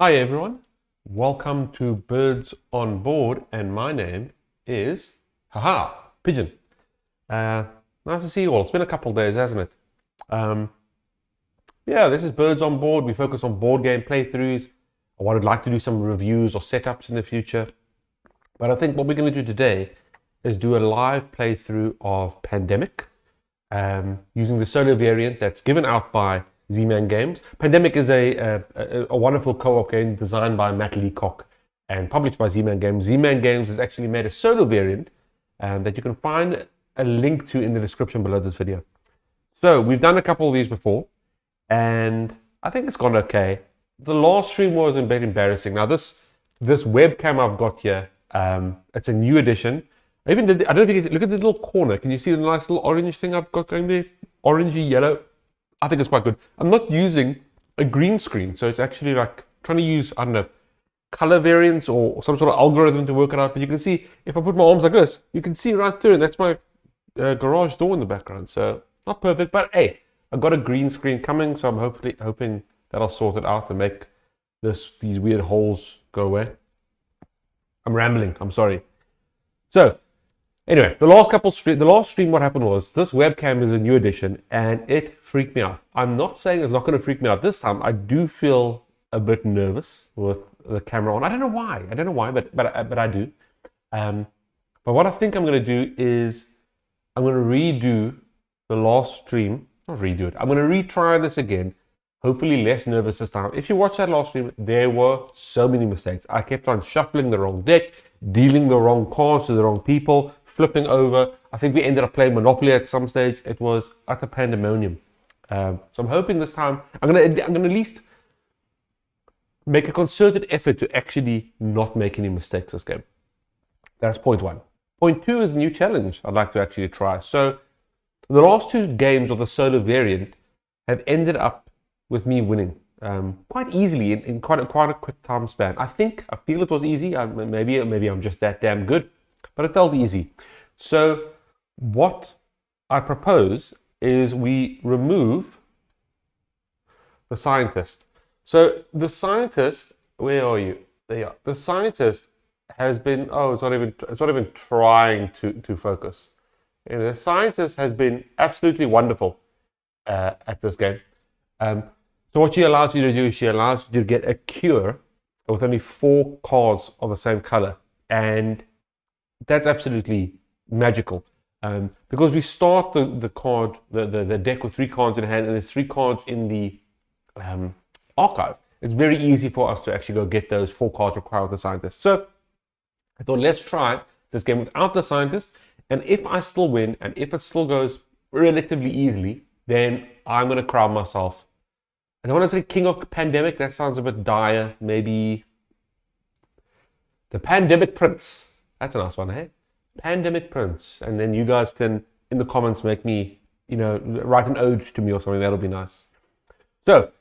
Hi everyone, welcome to Birds on Board, and my name is Pigeon. Nice to see you all. It's been a couple of days, hasn't it? Yeah, this is Birds on Board. We focus on board game playthroughs. I would like to do some reviews or setups in the future, but I think what we're going to do today is do a live playthrough of Pandemic using the solo variant that's given out by Z-Man Games. Pandemic is a wonderful co-op game designed by Matt Leacock and published by Z-Man Games. Z-Man Games has actually made a solo variant that you can find a link to in the description below this video. So we've done a couple of these before, and I think it's gone okay. The last stream was a bit embarrassing. Now this webcam I've got here, it's a new edition. I don't know if you can look at the little corner. Can you see the nice little orange thing I've got going there? Orangey yellow. I think it's quite good. I'm not using a green screen, so it's actually like trying to use, I don't know, color variants or some sort of algorithm to work it out. But you can see, if I put my arms like this, you can see right through, and that's my garage door in the background. So not perfect, but hey, I've got a green screen coming, so I'm hoping that'll sort it out and make these weird holes go away. I'm rambling, I'm sorry. So anyway, the last stream, what happened was this webcam is a new edition and it freaked me out. I'm not saying it's not going to freak me out this time. I do feel a bit nervous with the camera on. I don't know why, but I do. But what I think I'm going to do is I'm going to redo the last stream. Not redo it. I'm going to retry this again. Hopefully less nervous this time. If you watch that last stream, there were so many mistakes. I kept on shuffling the wrong deck, dealing the wrong cards to the wrong people, flipping over. I think we ended up playing Monopoly at some stage. It was utter pandemonium. So I'm hoping this time I'm gonna at least make a concerted effort to actually not make any mistakes this game. That's point one. Point two is a new challenge I'd like to actually try. So the last two games of the solo variant have ended up with me winning quite easily in quite a quick time span. I feel it was easy. Maybe I'm just that damn good, but it felt easy. So what I propose is we remove the scientist. So the scientist, where are you? There you are. The scientist has been, it's not even trying to focus. You know, the scientist has been absolutely wonderful at this game. So what she allows you to do is she allows you to get a cure with only 4 cards of the same color, and that's absolutely magical. Because we start the deck with 3 cards in hand, and there's 3 cards in the archive. It's very easy for us to actually go get those 4 cards required with the scientist. So I thought, let's try this game without the scientist, and if I still win, and if it still goes relatively easily, then I'm going to crown myself. I don't want to say King of Pandemic, that sounds a bit dire. Maybe the Pandemic Prince. That's a nice one, hey? Pandemic Prince. And then you guys can, in the comments, make me, write an ode to me or something. That'll be nice. So,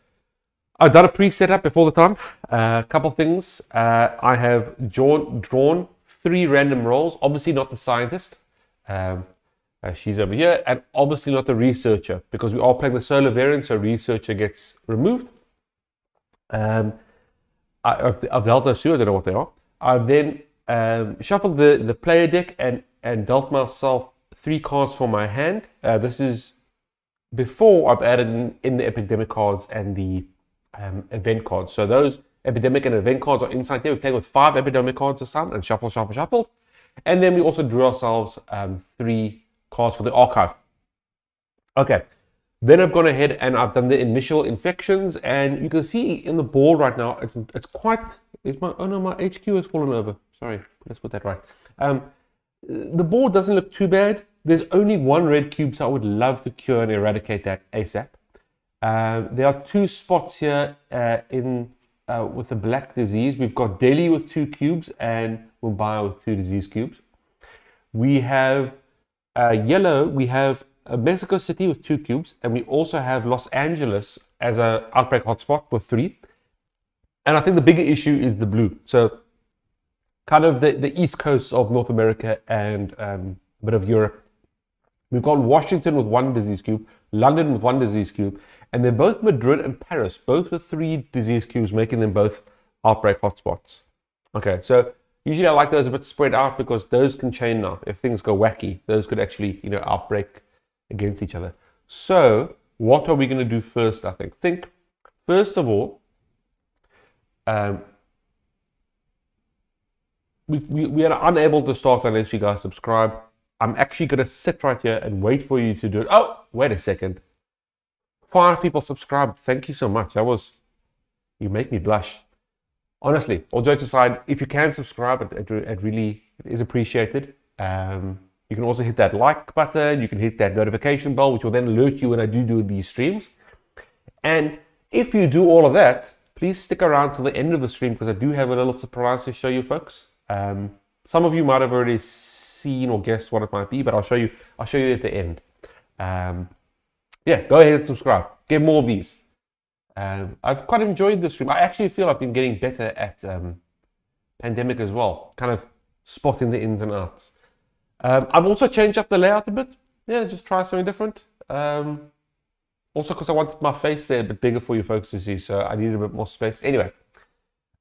I've done a pre-setup before the time. A couple things. I have drawn 3 random rolls. Obviously not the scientist. She's over here, and obviously not the researcher, because we are playing the solo variant, so researcher gets removed. I've dealt those 2, I don't know what they are. I've then shuffled the player deck and dealt myself 3 cards for my hand. This is before I've added in the Epidemic cards and the event cards. So those Epidemic and event cards are inside there. We're playing with 5 Epidemic cards this time, and shuffled. And then we also drew ourselves 3 cards for the archive. Okay, then I've gone ahead and I've done the initial infections, and you can see in the board right now, it's quite, my HQ has fallen over. Sorry, let's put that right. The board doesn't look too bad. There's only 1 red cube, so I would love to cure and eradicate that ASAP. There are 2 spots here with the black disease. We've got Delhi with 2 cubes and Mumbai with 2 disease cubes. We have yellow, we have Mexico City with 2 cubes, and we also have Los Angeles as an outbreak hotspot with 3. And I think the bigger issue is the blue. So kind of the east coast of North America and a bit of Europe. We've got Washington with 1 disease cube, London with 1 disease cube, and they're both Madrid and Paris, both with 3 disease cubes, making them both outbreak hotspots. Okay, so usually I like those a bit spread out because those can chain now. If things go wacky, those could actually, outbreak against each other. So what are we going to do first, I think? First of all, we are unable to start unless you guys subscribe. I'm actually going to sit right here and wait for you to do it. Oh, wait a second. 5 people subscribed. Thank you so much. You make me blush. Honestly, all jokes aside, if you can subscribe, it really is appreciated. You can also hit that like button. You can hit that notification bell, which will then alert you when I do these streams. And if you do all of that, please stick around to the end of the stream because I do have a little surprise to show you folks. Some of you might have already seen or guessed what it might be, but I'll show you at the end. Yeah, go ahead and subscribe. Get more of these. I've quite enjoyed this stream. I actually feel I've been getting better at Pandemic as well, kind of spotting the ins and outs. I've also changed up the layout a bit. Yeah, just try something different. Also because I wanted my face there a bit bigger for you folks to see, so I needed a bit more space. Anyway,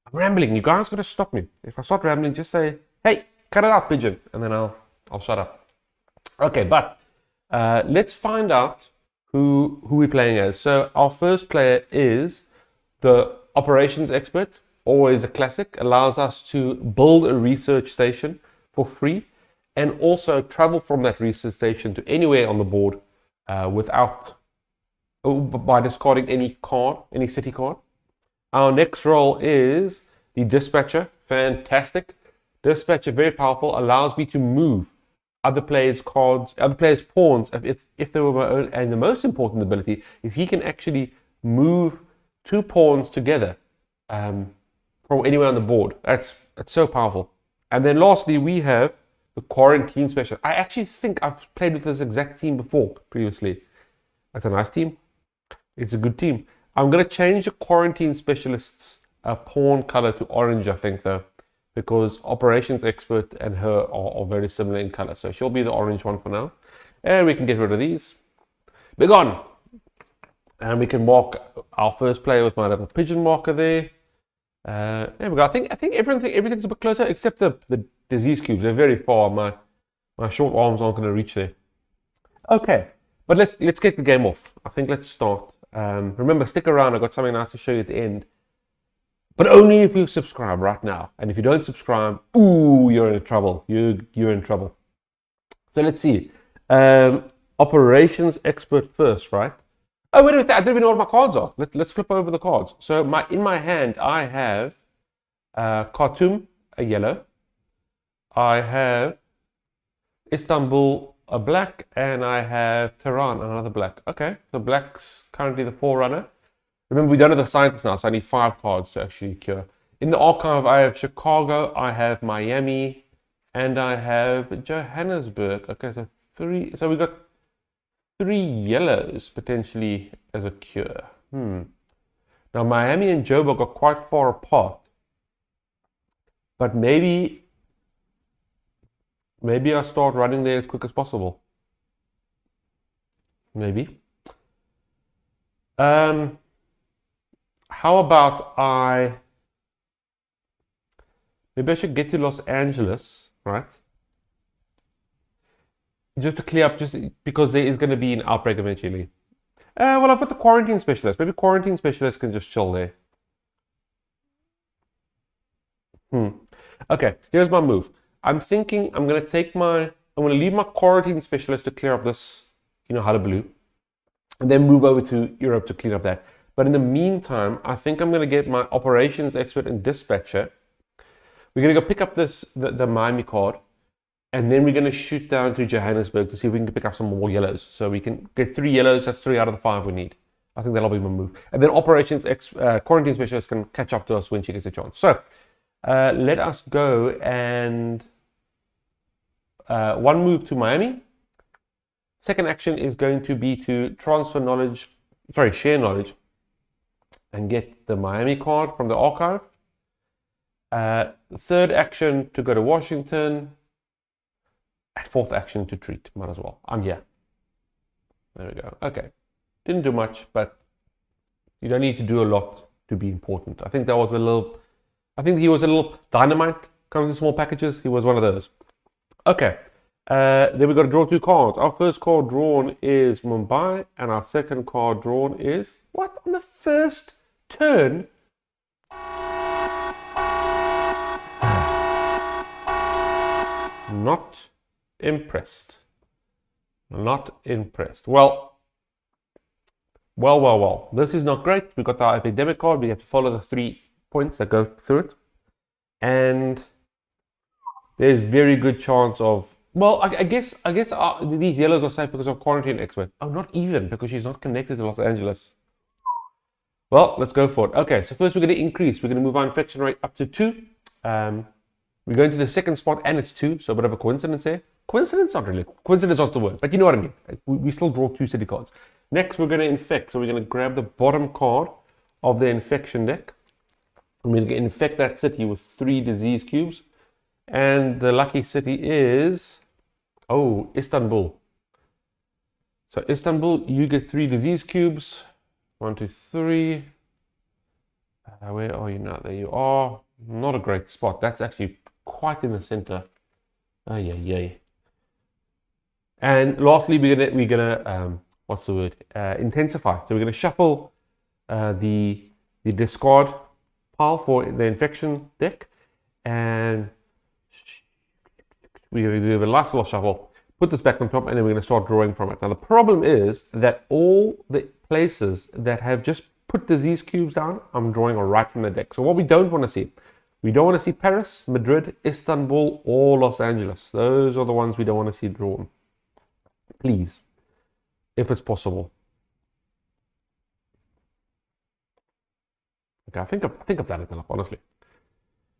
I'm rambling. You guys got to stop me. If I start rambling, just say, hey, cut it out, Pigeon, and then I'll shut up. Okay, but let's find out who we're playing as. So our first player is the operations expert, always a classic, allows us to build a research station for free and also travel from that research station to anywhere on the board by discarding any city card. Our next role is the dispatcher. Fantastic. Dispatcher, very powerful, allows me to move other players' pawns if they were my own. And the most important ability is he can actually move 2 pawns together from anywhere on the board. That's so powerful. And then lastly, we have the quarantine special. I actually think I've played with this exact team before previously. That's a nice team. It's a good team. I'm going to change the quarantine specialist's pawn color to orange, I think, though, because operations expert and her are very similar in color. So she'll be the orange one for now. And we can get rid of these. Begone! And we can mark our first player with my little pigeon marker there. There we go. I think everything's a bit closer except the disease cubes. They're very far. My short arms aren't going to reach there. Okay, but let's get the game off. I think let's start. Remember, stick around. I've got something nice to show you at the end. But only if you subscribe right now. And if you don't subscribe, ooh, you're in trouble. You're in trouble. So let's see. Operations expert first, right? Oh, wait a minute. I don't even know what my cards are. Let's flip over the cards. So in my hand, I have Khartoum, a yellow. I have Istanbul, a black. And I have Tehran, another black. Okay, so black's currently the forerunner. Remember, we don't have the scientist now, so I need 5 cards to actually cure. In the archive, I have Chicago, I have Miami, and I have Johannesburg. Okay, so 3. So we got 3 yellows potentially as a cure. Now, Miami and Joburg are quite far apart. But maybe I start running there as quick as possible. Maybe. How about maybe I should get to Los Angeles, right? Just to clear up, just because there is going to be an outbreak eventually. Well, I've got the quarantine specialist. Maybe quarantine specialist can just chill there. Okay, here's my move. I'm thinking I'm going to leave my quarantine specialist to clear up this, hullabaloo, and then move over to Europe to clean up that. But in the meantime, I think I'm going to get my operations expert and dispatcher. We're going to go pick up the Miami card, and then we're going to shoot down to Johannesburg to see if we can pick up some more yellows. So we can get 3 yellows. That's 3 out of the 5 we need. I think that'll be my move. And then quarantine specialist can catch up to us when she gets a chance. So let us go and one move to Miami. Second action is going to be to share knowledge, and get the Miami card from the archive. Third action to go to Washington. And fourth action to treat. Might as well. I'm here. There we go. Okay. Didn't do much, but you don't need to do a lot to be important. I think that was a little I think he was a little dynamite, comes in small packages. He was one of those. Okay, then we've got to draw 2 cards. Our first card drawn is Mumbai, and our second card drawn is what? On the first turn? Not impressed. Not impressed. Well. This is not great. We've got our Epidemic card. We have to follow the 3 points that go through it. And there's very good chance of, well, I guess these yellows are safe because of quarantine expert. Oh, not even, because she's not connected to Los Angeles. Well, let's go for it. Okay, so first we're going to increase. We're going to move our infection rate up to 2. We're going to the second spot and it's 2, so a bit of a coincidence here. Coincidence? Not really. Coincidence is not the word, but you know what I mean. We still draw 2 city cards. Next, we're going to infect. So we're going to grab the bottom card of the infection deck. I'm going to infect that city with 3 disease cubes. And the lucky city is, oh, Istanbul. So Istanbul, you get 3 disease cubes. 1, 2, 3. Where are you now? There you are. Not a great spot. That's actually quite in the center. Oh, yeah. And lastly, we're gonna what's the word? Intensify. So we're gonna shuffle the discard pile for the infection deck, and we're gonna do a last little shuffle. Put this back on top, and then we're gonna start drawing from it. Now the problem is that all the places that have just put disease cubes down, I'm drawing right from the deck. So what we don't want to see. We don't want to see Paris, Madrid, Istanbul, or Los Angeles. Those are the ones we don't want to see drawn. Please, if it's possible. Okay, I think I've done it enough, honestly.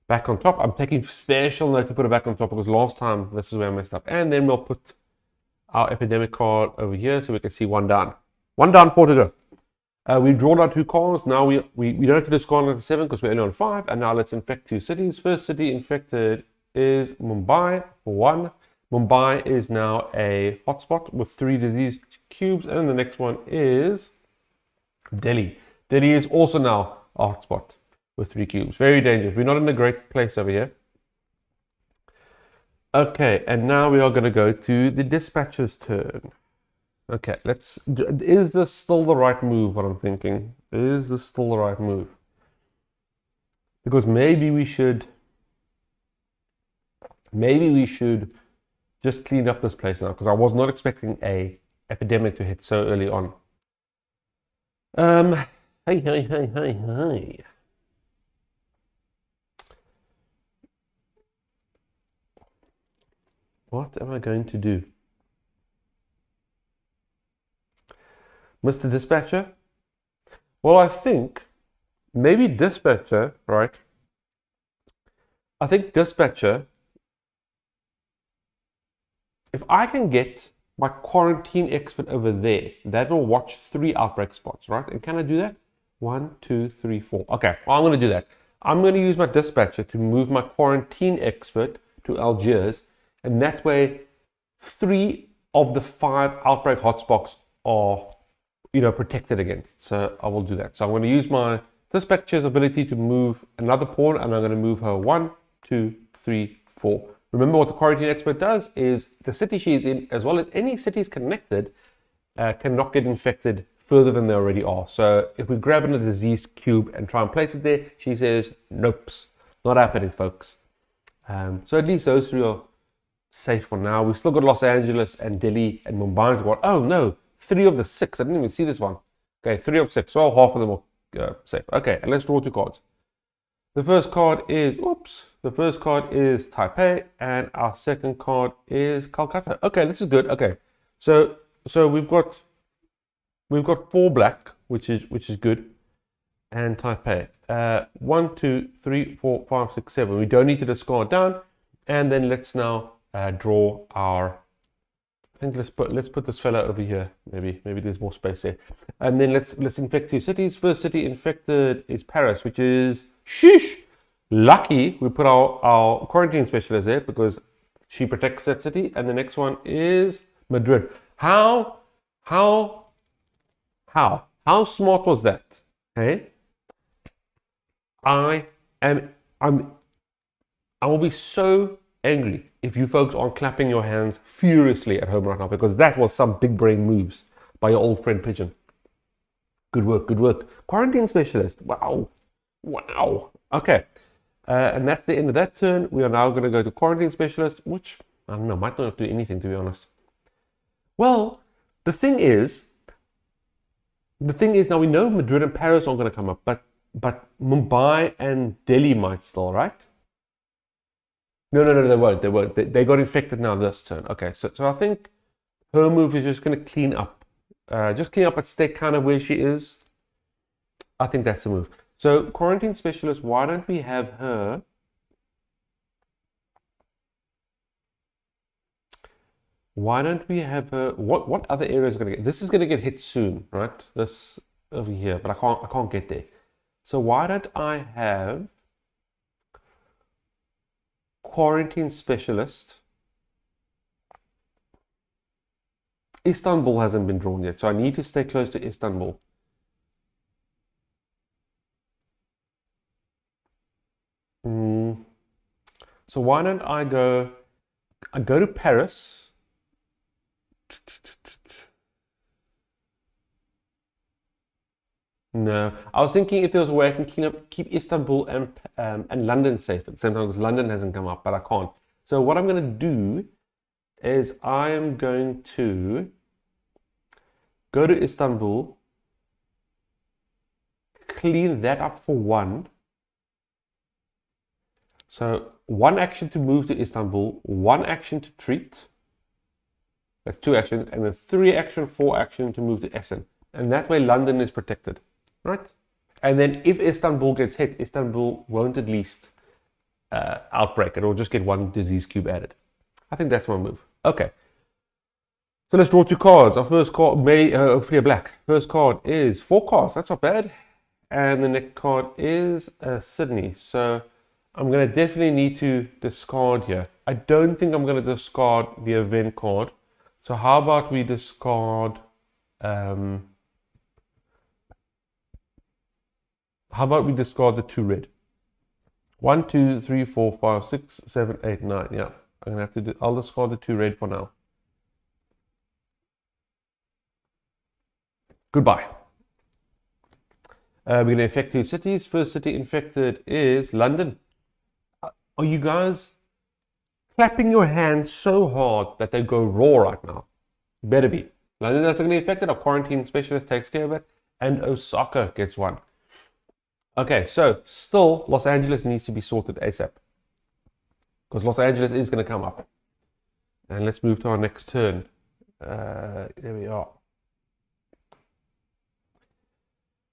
Back on top. I'm taking special note to put it back on top because last time this is where I messed up. And then we'll put our Epidemic card over here so we can see 1 down. 1 down, 4 to go. We've drawn our 2 cards. Now we don't have to discard on 7 because we're only on 5. And now let's infect 2 cities. First city infected is Mumbai for 1. Mumbai is now a hotspot with 3 disease cubes. And the next one is Delhi. Delhi is also now a hotspot with 3 cubes. Very dangerous. We're not in a great place over here. Okay, and now we are going to go to the dispatcher's turn. Okay, is this still the right move, what I'm thinking? Is this still the right move? Because maybe we should just clean up this place now, because I was not expecting a epidemic to hit so early on. Hey. What am I going to do? Mr. Dispatcher? Well, I think maybe Dispatcher, right? I think Dispatcher, if I can get my quarantine expert over there, that will watch 3 outbreak spots, right? And can I do that? 1, 2, 3, 4. Okay, well, I'm going to do that. I'm going to use my Dispatcher to move my quarantine expert to Algiers, and that way 3 of the 5 outbreak hotspots are protected against. So I will do that. So I'm going to use my Dispatcher's ability to move another pawn, and I'm going to move her 1, 2, 3, 4. Remember what the quarantine expert does is the city she is in, as well as any cities connected, cannot get infected further than they already are. So if we grab a disease cube and try and place it there, she says, nope, not happening, folks. So at least those 3 are safe for now. We've still got Los Angeles and Delhi and Mumbai. Oh no, 3 of the 6. I didn't even see this one. Okay, 3 of 6. Well, half of them are safe. Okay, and let's draw 2 cards. The first card is, Taipei, and our second card is Calcutta. Okay, this is good. Okay, so we've got 4 black, which is good, and Taipei. 1, 2, 3, 4, 5, 6, 7. We don't need to discard down, and then let's now draw our. I think let's put this fella over here. Maybe there's more space there. And then let's infect 2 cities. First city infected is Paris, which is sheesh. Lucky we put our quarantine specialist there because she protects that city. And the next one is Madrid. How smart was that? Hey, I am I will be so angry if you folks aren't clapping your hands furiously at home right now, because that was some big brain moves by your old friend Pigeon. Good work, good work. Quarantine specialist. Wow. Wow. Okay. And that's the end of that turn. We are now going to go to quarantine specialist, which, I don't know, might not do anything, to be honest. Well, the thing is now we know Madrid and Paris aren't going to come up, but Mumbai and Delhi might still, right? No, they won't. They got infected now this turn. Okay, so I think her move is just going to clean up. Just clean up and stay kind of where she is. I think that's the move. So quarantine specialist, why don't we have her? Why don't we have her? What other area is going to get? This is going to get hit soon, right? This over here, but I can't get there. So why don't I have quarantine specialist? Istanbul hasn't been drawn yet, so I need to stay close to Istanbul. So why don't I go to Paris. No, I was thinking if there was a way I can keep Istanbul and London safe at the same time, because London hasn't come up, but I can't. So what I'm going to do is I am going to go to Istanbul, clean that up for one. So one action to move to Istanbul, one action to treat. That's two actions, and then 3 action, 4 action to move to Essen. And that way London is protected, right? And then if Istanbul gets hit, Istanbul won't at least outbreak. It will just get 1 disease cube added. I think that's my move. Okay. So let's draw 2 cards. Our first card may hopefully a black. First card is 4 cards. That's not bad. And the next card is Sydney. So I'm going to definitely need to discard here. I don't think I'm going to discard the event card. So how about we discard, the 2 red? 1, 2, 3, 4, 5, 6, 7, 8, 9. Yeah, I'm gonna have to I'll discard the 2 red for now. Goodbye. We're gonna infect 2 cities. First city infected is London. Are you guys clapping your hands so hard that they go raw right now? Better be. London doesn't get infected. Our quarantine specialist takes care of it, and Osaka gets 1. Okay, so still Los Angeles needs to be sorted ASAP, because Los Angeles is going to come up. And let's move to our next turn. There we are.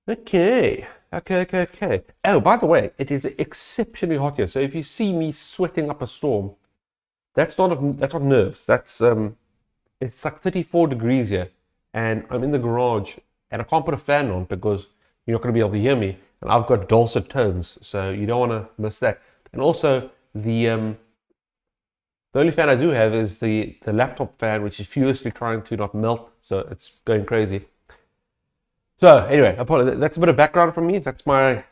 Okay. Oh, by the way, it is exceptionally hot here. So if you see me sweating up a storm, that's not nerves. That's it's like 34 degrees here, and I'm in the garage, and I can't put a fan on because you're not going to be able to hear me. And I've got dulcet tones, so you don't want to miss that. And also, the only fan I do have is the laptop fan, which is furiously trying to not melt, so it's going crazy. So anyway, that's a bit of background from me. That's my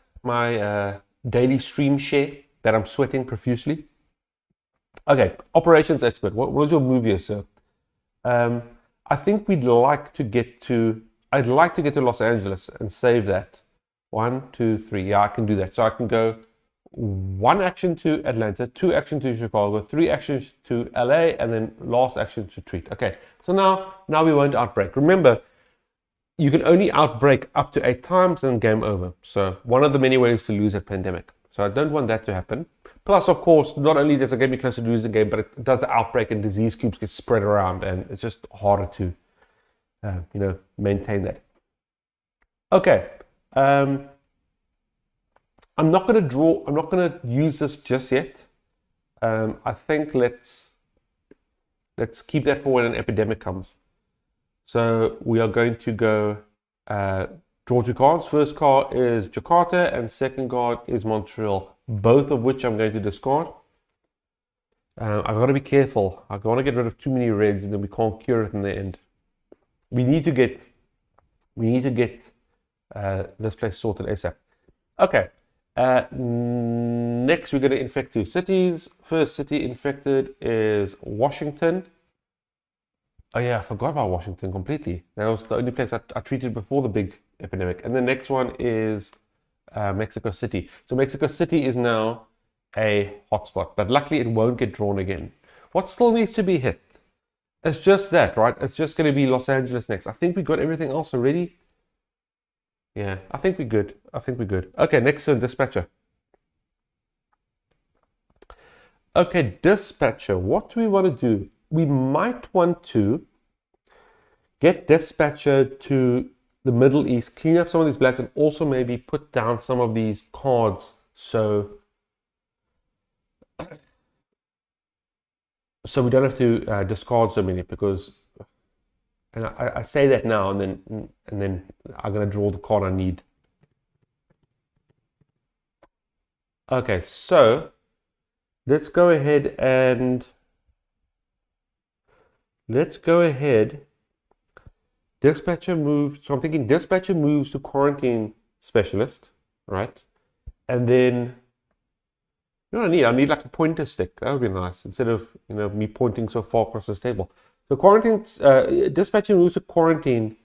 daily stream share that I'm sweating profusely. Okay, operations expert. What was your move here, sir? I think I'd like to get to Los Angeles and save that. 1, 2, 3. Yeah, I can do that. So I can go 1 action to Atlanta, 2 action to Chicago, 3 actions to LA, and then last action to treat. Okay, so now we won't outbreak. Remember, you can only outbreak up to 8 times and game over. So one of the many ways to lose a pandemic. So I don't want that to happen. Plus, of course, not only does it get me closer to losing the game, but it does the outbreak and disease cubes get spread around, and it's just harder to, maintain that. Okay. I'm not going to use this just yet. I think let's keep that for when an epidemic comes. So we are going to go draw 2 cards. First card is Jakarta and second card is Montreal, both of which I'm going to discard. I've got to be careful. I don't want to get rid of too many reds and then we can't cure it in the end. We need to get this place sorted ASAP. Okay, Next, we're going to infect 2 cities. First city infected is Washington. Oh yeah, I forgot about Washington completely. That was the only place I treated before the big epidemic. And the next one is Mexico City. So Mexico City is now a hotspot, but luckily it won't get drawn again. What still needs to be hit? It's just that, right? It's just going to be Los Angeles next. I think we got everything else already. Yeah, I think we're good. I think we're good. Okay, next to dispatcher. Okay, dispatcher. What do we want to do? We might want to get dispatcher to the Middle East, clean up some of these blacks, and also maybe put down some of these cards so we don't have to discard so many, because, and I say that now, and then I'm gonna draw the card I need. Okay, so let's go ahead. Dispatcher moves. So I'm thinking dispatcher moves to quarantine specialist, right? And then, you know what I need? I need like a pointer stick. That would be nice, instead of, you know, me pointing so far across this table. So quarantine dispatcher moves to quarantine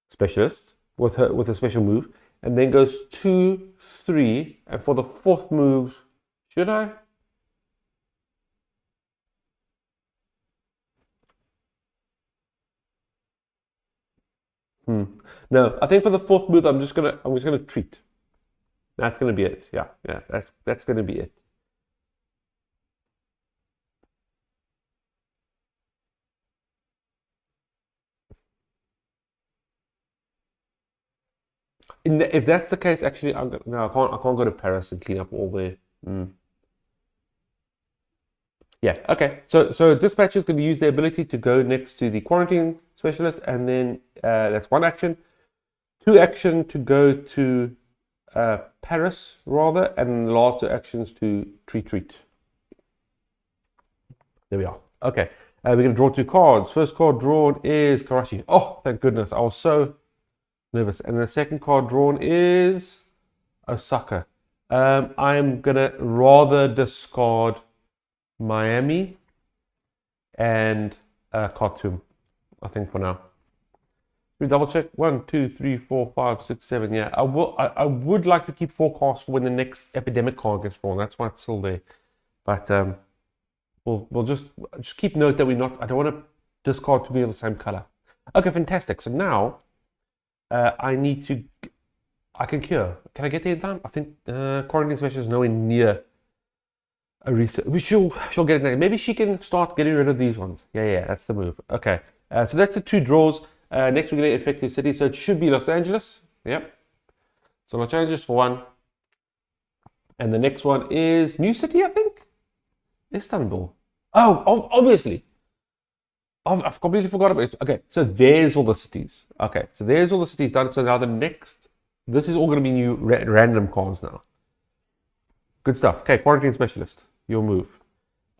specialist with a special move, and then goes 2, 3, and for the 4th move, should I? No, I think for the 4th move, I'm just gonna treat. That's gonna be it. Yeah, that's gonna be it. If that's the case, actually, no, I can't go to Paris and clean up all the. Yeah, okay. So dispatcher is going to use the ability to go next to the quarantine specialist, and then that's 1 action. 2 action to go to Paris, rather, and the last 2 actions to treat. There we are. Okay, we're going to draw 2 cards. First card drawn is Karachi. Oh, thank goodness. I was so nervous. And the second card drawn is Osaka. I'm going to rather discard Miami and Khartoum, I think, for now. We double check. 1, 2, 3, 4, 5, 6, 7. Yeah, I would like to keep forecast for when the next epidemic card gets drawn. That's why it's still there. But we'll just keep note that we're not. I don't want to discard to be of the same color. Okay, fantastic. So now I can cure. Can I get there in time? I think quarantine special is nowhere near a research. She'll get it next. Maybe she can start getting rid of these ones. Yeah, that's the move. Okay, so that's the 2 draws. Next we're going to effective city, so it should be Los Angeles. Yep. So Los Angeles for 1, and the next one is new city, I think. Istanbul. Oh, obviously. I've completely forgot about it. Okay, so there's all the cities. Okay, so there's all the cities done. So now the next, this is all going to be new random cards now. Good stuff. Okay, quarantine specialist, your move.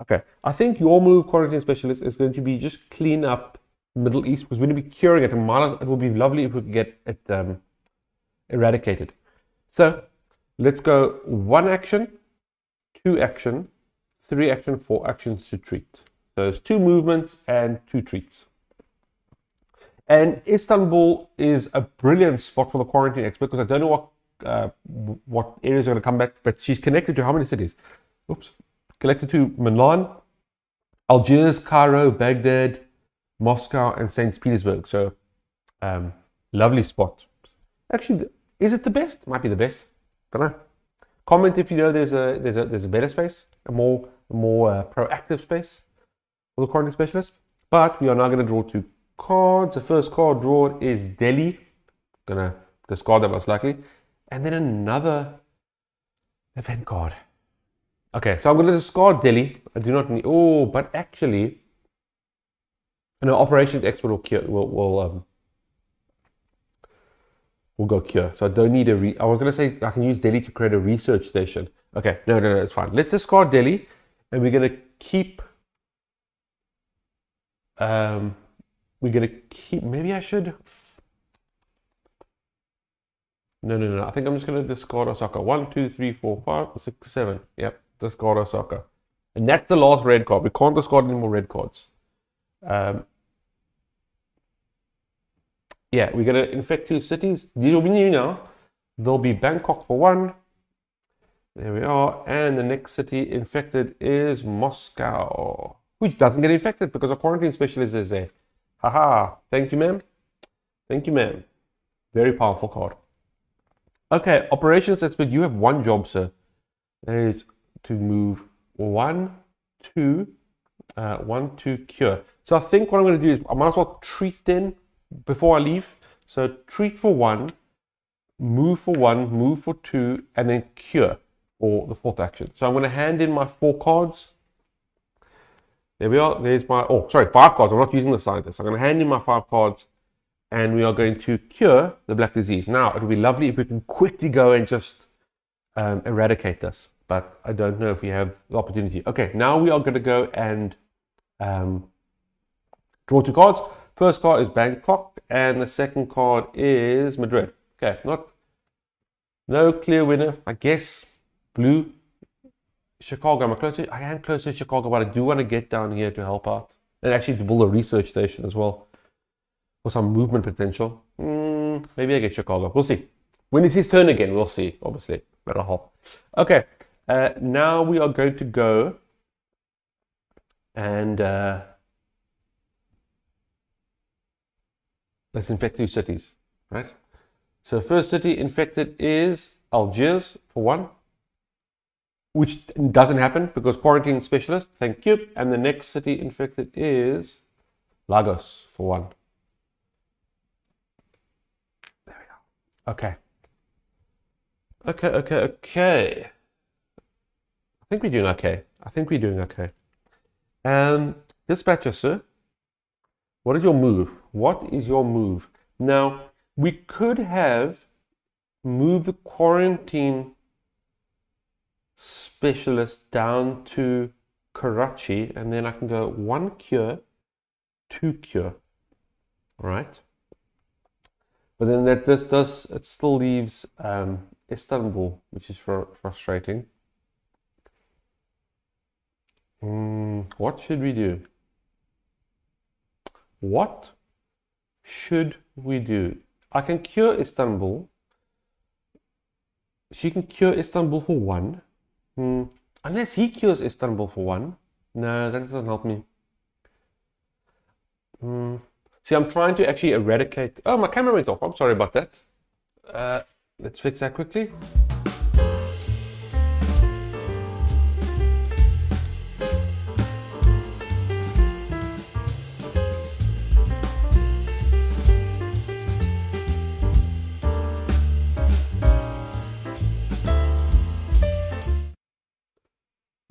Okay, I think your move, quarantine specialist, is going to be just clean up Middle East, because we're going to be curing it. And it would be lovely if we could get it eradicated. So let's go 1 action, 2 action, 3 action, 4 actions to treat. Those 2 movements and 2 treats. And Istanbul is a brilliant spot for the quarantine expert, because I don't know what areas are going to come back, but she's connected to how many cities? Oops. Connected to Milan, Algiers, Cairo, Baghdad, Moscow, and St. Petersburg. So lovely spot. Actually, is it the best? Might be the best. Don't know. Comment if you know there's a better space, a more proactive space for the quarantine specialist. But we are now going to draw 2 cards. The first card drawn is Delhi. Gonna discard that most likely, and then another event card. Okay, so I'm going to discard Delhi. I do not need. Oh, but actually, operations expert will cure. Will go cure. So I don't need I was going to say I can use Delhi to create a research station. Okay, no, it's fine. Let's discard Delhi, and we're going to keep. We're going to keep. Maybe I should. No. I think I'm just going to discard Osaka. 1, 2, 3, 4, 5, 6, 7. Yep, discard Osaka. And that's the last red card. We can't discard any more red cards. Yeah, we're going to infect 2 cities. These will be new now. There'll be Bangkok for 1. There we are. And the next city infected is Moscow, which doesn't get infected because a quarantine specialist is there. Haha. Thank you, ma'am. Thank you, ma'am. Very powerful card. Okay, operations expert, you have 1 job, sir. That is to move 1, 2, 1, 2, cure. So I think what I'm going to do is I might as well treat then before I leave. So treat for 1, move for 1, move for 2, and then cure for the 4th action. So I'm going to hand in my 4 cards. There we are. There's my, 5 cards. I'm not using the scientist. I'm going to hand in my 5 cards. And we are going to cure the black disease. Now, it would be lovely if we can quickly go and just eradicate this, but I don't know if we have the opportunity. Okay, now we are going to go and draw 2 cards. First card is Bangkok, and the second card is Madrid. Okay, no clear winner. I guess blue, Chicago. I am closer to Chicago, but I do want to get down here to help out and actually to build a research station as well. For some movement potential. Maybe I get Chicago. We'll see. When it's his turn again, we'll see. Obviously, that'll help. Okay, now we are going to go and let's infect 2 cities, right? So first city infected is Algiers for 1, which doesn't happen because quarantine specialist. Thank you. And the next city infected is Lagos for 1. Okay. I think we're doing okay. Dispatcher, sir. What is your move? Now, we could have moved the quarantine specialist down to Karachi, and then I can go 1 cure, 2 cure. All right. But then it still leaves Istanbul, which is frustrating. What should we do? I can cure Istanbul. She can cure Istanbul for 1. Unless he cures Istanbul for 1. No, that doesn't help me. See, I'm trying to actually eradicate... Oh, my camera went off. I'm sorry about that. Let's fix that quickly.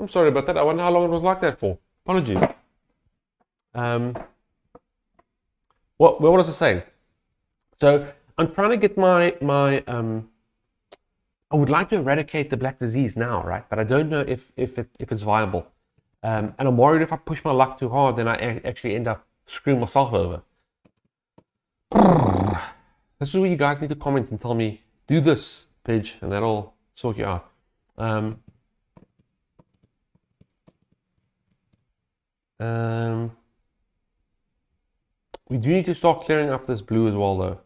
I'm sorry about that. I wonder how long it was like that for. Apologies. What was I saying? So I'm trying to get I would like to eradicate the black disease now, right? But I don't know if it's viable. And I'm worried if I push my luck too hard, then I actually end up screwing myself over. This is where you guys need to comment and tell me, do this, Pidge, and that'll sort you out. We do need to start clearing up this blue as well, though.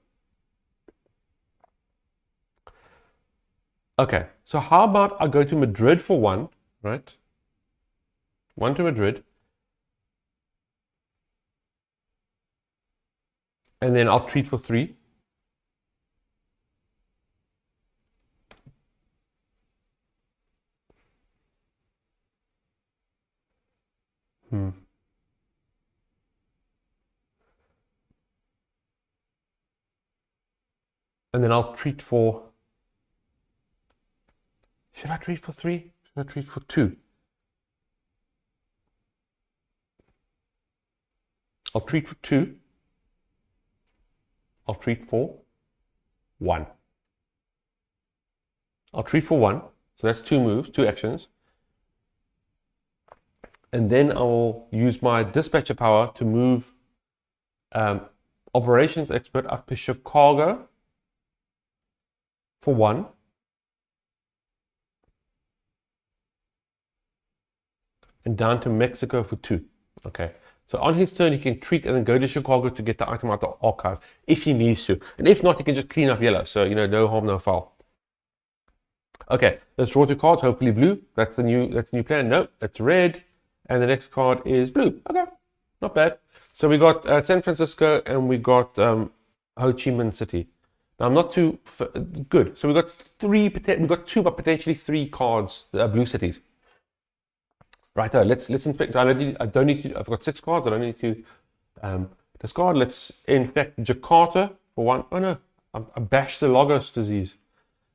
Okay, so how about I go to Madrid for 1, right? 1 to Madrid. And then I'll treat for 3. And then I'll treat for... Should I treat for 3? Should I treat for 2? I'll treat for 2. I'll treat for 1. I'll treat for 1. So that's 2 moves, 2 actions. And then I'll use my dispatcher power to move operations expert up to Chicago. for 1. And down to Mexico for 2. Okay. So on his turn, he can treat and then go to Chicago to get the item out of the archive if he needs to. And if not, he can just clean up yellow. So, no harm, no foul. Okay, let's draw 2 cards, hopefully blue. That's the new plan. Nope, that's red. And the next card is blue. Okay, not bad. So we got San Francisco and we got Ho Chi Minh City. Now I'm not too good. So we got 2, but potentially 3 cards, blue cities. Right, let's infect. I don't need to. I've got 6 cards. I don't need to discard. Let's infect Jakarta for 1. Oh no, I bashed the Lagos disease.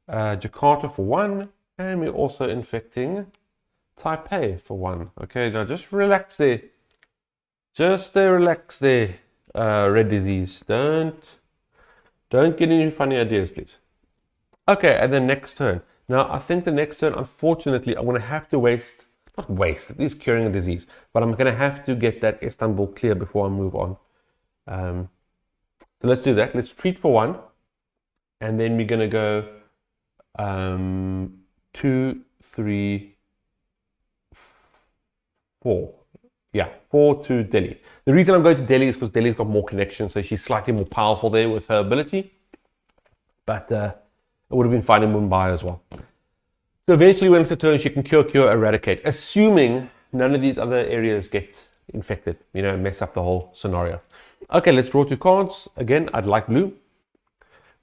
Jakarta for 1, and we're also infecting Taipei for 1. Okay, now just relax there. Just relax there. Red disease. Don't get any funny ideas, please. Okay, and then next turn. Now I think the next turn, unfortunately, I'm going to have to not waste, at least curing a disease, but I'm going to have to get that Istanbul clear before I move on. So let's do that. Let's treat for 1, and then we're going to go 2, 3, 4. Yeah, 4 to Delhi. The reason I'm going to Delhi is because Delhi's got more connections, so she's slightly more powerful there with her ability. But it would have been fine in Mumbai as well. So eventually when it's a turn, she can cure, eradicate, assuming none of these other areas get infected, mess up the whole scenario. Okay, let's draw 2 cards. Again, I'd like blue.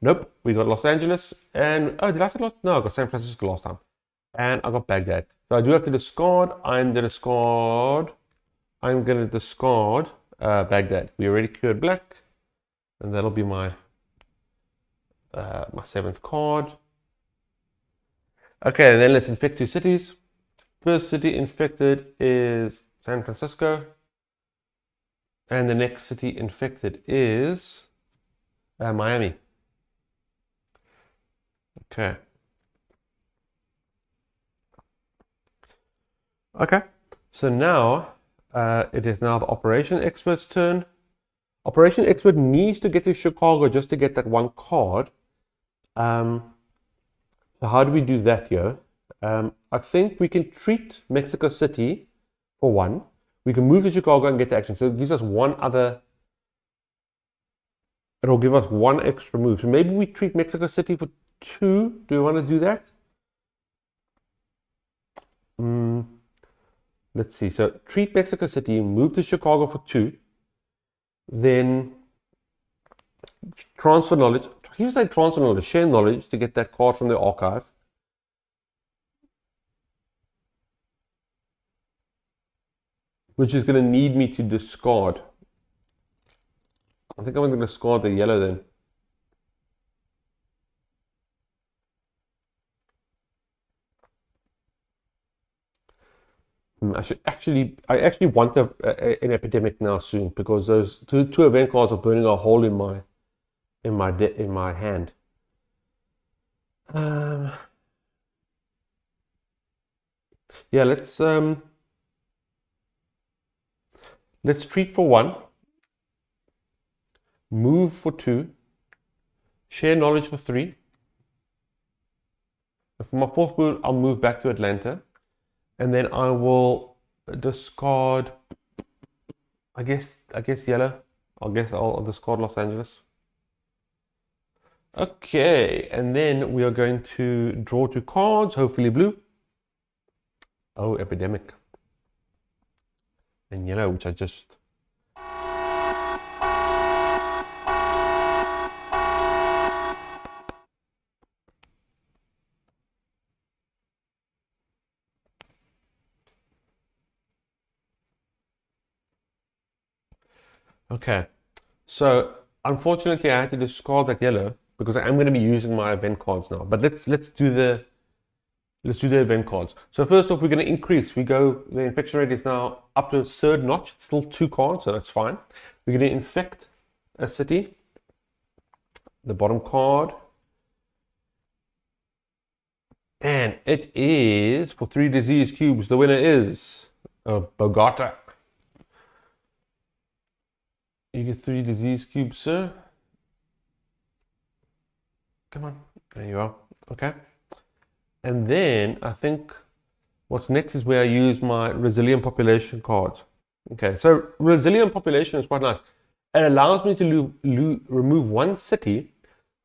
Nope, we got Los Angeles. And, oh, did I say Los? No, I got San Francisco last time. And I got Baghdad. So I do have to discard. I'm going to discard Baghdad. We already cured black. And that'll be my 7th card. Okay, and then let's infect 2 cities. First city infected is San Francisco. And the next city infected is Miami. Okay. Okay, so now it is now the Operation Expert's turn. Operation Expert needs to get to Chicago just to get that 1 card. So how do we do that here? I think we can treat Mexico City for 1. We can move to Chicago and get the action. So it gives us it'll give us 1 extra move. So maybe we treat Mexico City for 2. Do we want to do that? Let's see. So treat Mexico City, move to Chicago for 2. Then transfer knowledge. Transfer knowledge, share knowledge to get that card from the archive. Which is going to need me to discard. I think I'm going to discard the yellow then. I actually want an epidemic now soon, because those two event cards are burning a hole in my hand. Yeah, let's treat for 1, move for 2, share knowledge for 3. And for my 4th move, I'll move back to Atlanta. And then I will discard, I guess yellow. I'll discard Los Angeles. Okay, and then we are going to draw 2 cards, hopefully blue. Oh, Epidemic. And yellow, which I just... Okay, so unfortunately I had to discard that yellow because I am going to be using my event cards now. But let's do the event cards. So first off, we're going to increase. The infection rate is now up to its 3rd notch. It's still 2 cards, so that's fine. We're going to infect a city. The bottom card. And it is, for 3 disease cubes, the winner is Bogota. You get 3 disease cubes, sir. Come on. There you are. Okay. And then I think what's next is where I use my resilient population cards. Okay, so resilient population is quite nice. It allows me to remove one city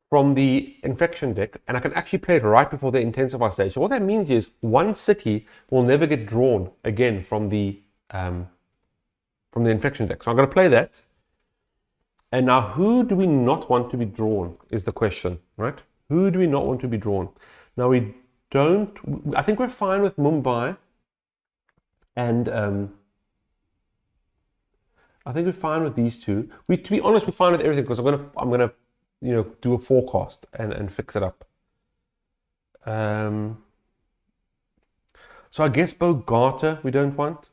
from the infection deck, and I can actually play it right before the intensify stage. So what that means is one city will never get drawn again from the infection deck. So I'm going to play that. And now, who do we not want to be drawn is the question, right? Who do we not want to be drawn? Now we don't. I think we're fine with Mumbai, and I think we're fine with these two. To be honest, we're fine with everything because I'm gonna, do a forecast and fix it up. So I guess Bogota we don't want.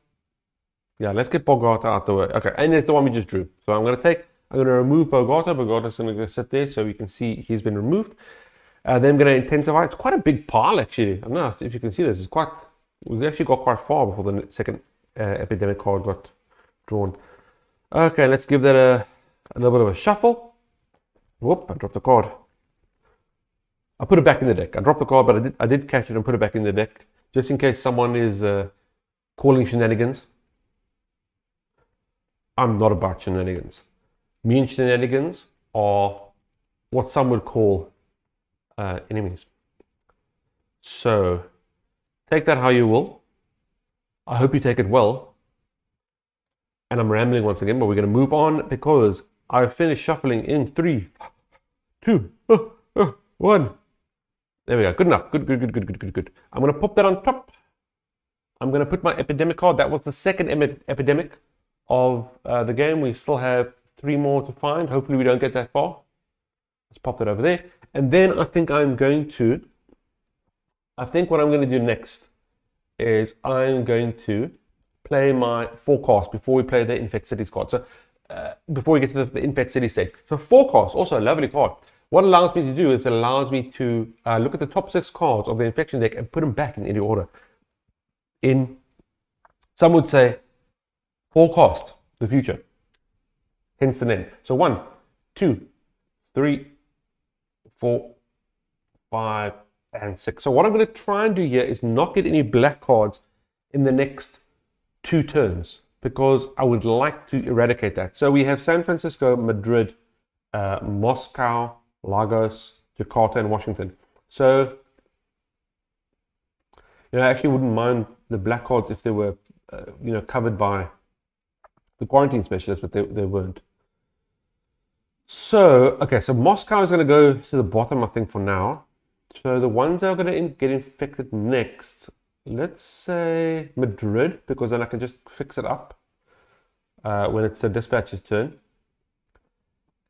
Yeah, let's get Bogota out the way. Okay, and it's the one we just drew. So I'm gonna remove Bogota. Bogota's gonna go sit there so we can see he's been removed. Then I'm gonna intensify. It's quite a big pile actually. I don't know if you can see this. We actually got quite far before the second epidemic card got drawn. Okay, let's give that a little bit of a shuffle. Whoop, I dropped the card. I put it back in the deck. I dropped the card, but I did catch it and put it back in the deck just in case someone is calling shenanigans. I'm not about shenanigans. Me and shenanigans are what some would call enemies. So take that how you will. I hope you take it well. And I'm rambling once again, but we're going to move on because I finished shuffling in 3, 2, 1. There we go. Good enough. Good. I'm going to pop that on top. I'm going to put my epidemic card. That was the second epidemic of the game. We still have 3 more to find. Hopefully we don't get that far. Let's pop that over there. And then I think what I'm going to do next is I'm going to play my forecast before we play the Infect Cities card. So before we get to the Infect City stage. So forecast, also a lovely card. What it allows me to do is it allows me to look at the top 6 cards of the infection deck and put them back in any order. Some would say forecast the future, hence the name. So 1, 2, 3, 4, 5, and 6. So what I'm going to try and do here is not get any black cards in the next 2 turns because I would like to eradicate that. So we have San Francisco, Madrid, Moscow, Lagos, Jakarta, and Washington. So I actually wouldn't mind the black cards if they were covered by the quarantine specialists, but they weren't. So okay, so Moscow is going to go to the bottom, I think, for now. So the ones that are going to get infected next, let's say Madrid, because then I can just fix it up when it's the dispatcher's turn.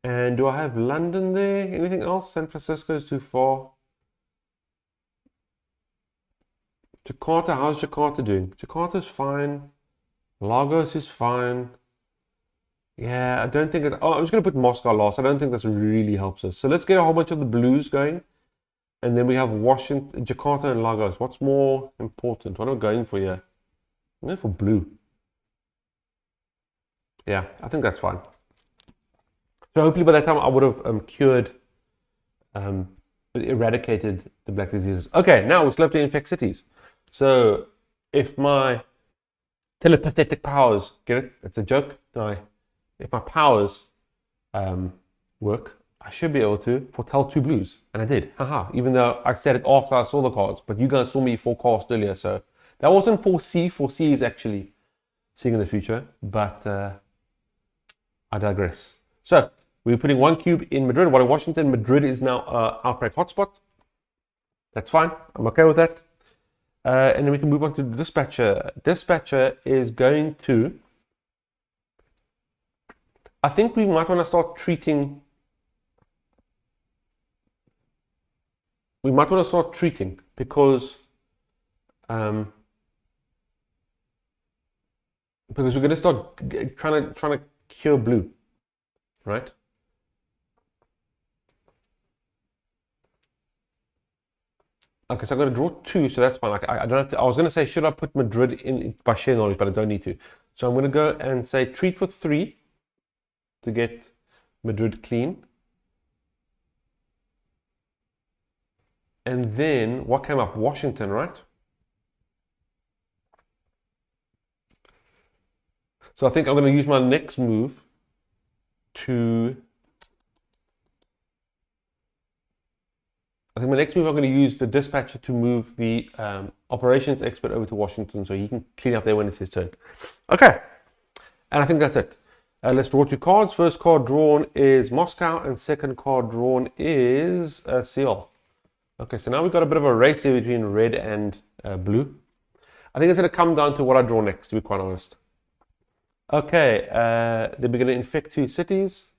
And do I have London there? Anything else? San Francisco is too far. Jakarta, how's Jakarta doing? Jakarta's fine. Lagos is fine. Yeah, I don't think it's... Oh, I'm just going to put Moscow last. I don't think this really helps us. So let's get a whole bunch of the blues going. And then we have Washington, Jakarta, and Lagos. What's more important? What am I going for here? I'm going for blue. Yeah, I think that's fine. So hopefully by that time I would have cured, eradicated the black diseases. Okay, now it's left to infect cities. So if my telepathic powers, get it? It's a joke. If my powers work, I should be able to foretell 2 blues. And I did. Haha. Even though I said it after I saw the cards. But you guys saw me forecast earlier. So that wasn't 4C. 4C is actually seeing in the future. But I digress. So we're putting 1 cube in Madrid, 1 in Washington. Madrid is now outbreak hotspot. That's fine. I'm okay with that. And then we can move on to the dispatcher. Dispatcher is going to... I think we might want to start treating... because we're going to start trying to cure blue, right? Okay, so I'm going to draw 2, so that's fine. I don't have to. I was going to say, should I put Madrid in by sheer knowledge, but I don't need to. So I'm going to go and say treat for 3 to get Madrid clean. And then what came up? Washington, right? So I think I'm going to use my next move to... I'm going to use the dispatcher to move the operations expert over to Washington so he can clean up there when it's his turn. Okay, and I think that's it. Let's draw 2 cards. First card drawn is Moscow, and second card drawn is Seoul. Okay, so now we've got a bit of a race here between red and blue. I think it's going to come down to what I draw next, to be quite honest. Okay, then we're going to infect 2 cities.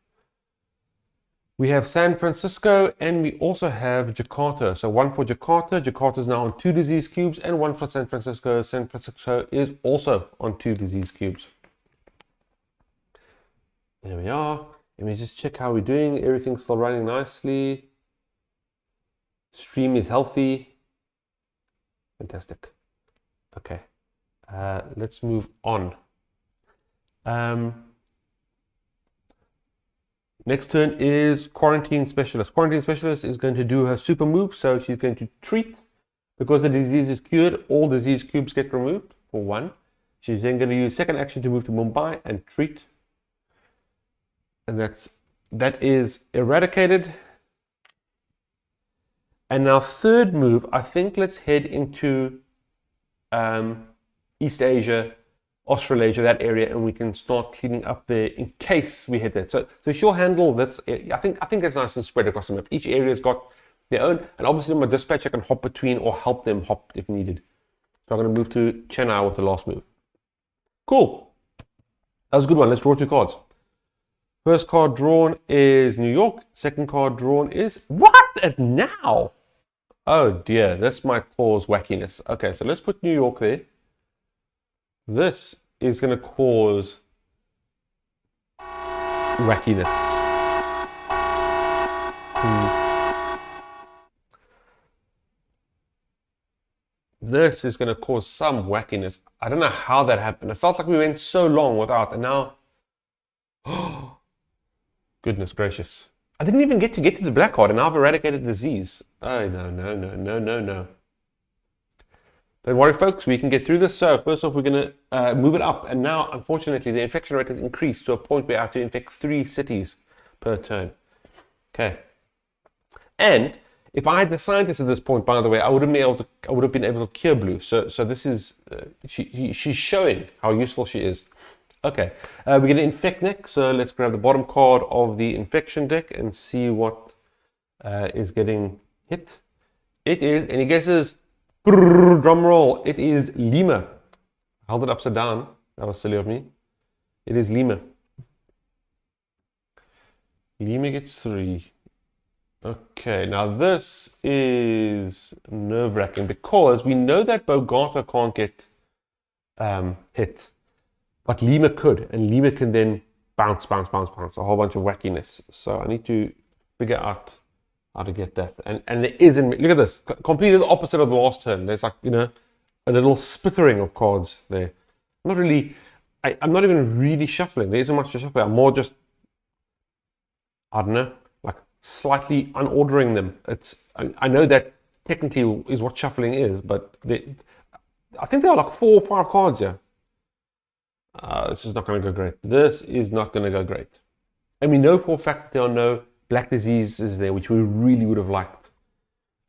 We have San Francisco, and we also have Jakarta. So 1 for Jakarta. Jakarta is now on 2 disease cubes, and 1 for San Francisco. San Francisco is also on 2 disease cubes. There we are. Let me just check how we're doing. Everything's still running nicely. Stream is healthy. Fantastic. Okay, let's move on. Next turn is Quarantine Specialist. Quarantine Specialist is going to do her super move, so she's going to treat. Because the disease is cured, all disease cubes get removed, for 1. She's then going to use second action to move to Mumbai and treat. And that is eradicated. And now third move, I think let's head into East Asia, Australasia, that area, and we can start cleaning up there in case we hit that. So she'll handle this. I think it's nice and spread across the map. Each area's got their own, and obviously my dispatcher can hop between or help them hop if needed. So I'm going to move to Chennai with the last move. Cool. That was a good one. Let's draw 2 cards. First card drawn is New York. Second card drawn is what? Now? Oh dear, this might cause wackiness. Okay, so let's put New York there. This is going to cause wackiness. This is going to cause some wackiness. I don't know how that happened. It felt like we went so long without, and now... Oh, goodness gracious. I didn't even get to the black card, and now I've eradicated the disease. Oh, no. Don't worry, folks, we can get through this. So first off, we're going to move it up. And now, unfortunately, the infection rate has increased to a point where I have to infect 3 cities per turn. Okay. And if I had the scientist at this point, by the way, I would have been able to cure blue. So this is, she's showing how useful she is. Okay, we're going to infect next. So let's grab the bottom card of the infection deck and see what is getting hit. It is, any guesses? Drum roll. It is Lima. I held it upside down. That was silly of me. It is Lima. Lima gets 3. Okay, now this is nerve-wracking because we know that Bogota can't get hit, but Lima could, and Lima can then bounce, a whole bunch of wackiness. So I need to figure out how to get that. And there isn't, look at this, completely the opposite of the last turn. There's like, you know, a little spittering of cards there. I'm not even really shuffling. There isn't much to shuffle. I'm more just, I don't know, like slightly unordering them. I know that technically is what shuffling is, but I think there are like 4 or 5 cards here. This is not going to go great. This is not going to go great. And we know for a fact that there are no black diseases there, which we really would have liked.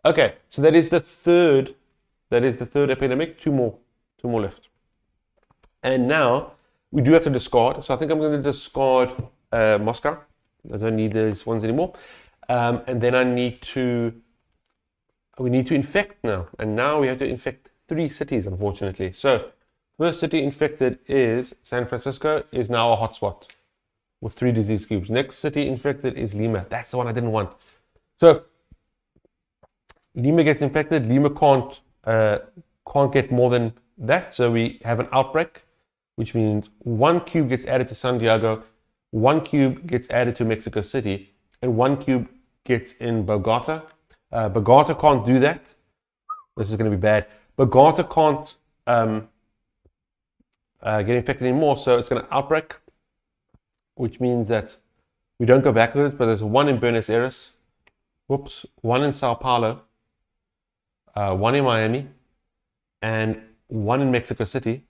Okay, so that is the third epidemic. 2 more left. And now we do have to discard. So I think I'm going to discard Moscow. I don't need those ones anymore. And then we need to infect now. And now we have to infect 3 cities, unfortunately. So first city infected is San Francisco, is now a hotspot with 3 disease cubes. Next city infected is Lima. That's the one I didn't want. So Lima gets infected. Lima can't get more than that. So we have an outbreak, which means 1 cube gets added to San Diego, 1 cube gets added to Mexico City, and 1 cube gets in Bogota. Bogota can't do that. This is going to be bad. Bogota can't get infected anymore, so it's going to outbreak, which means that we don't go backwards, but there's 1 in Buenos Aires, 1 in Sao Paulo, one in Miami, and one in Mexico City.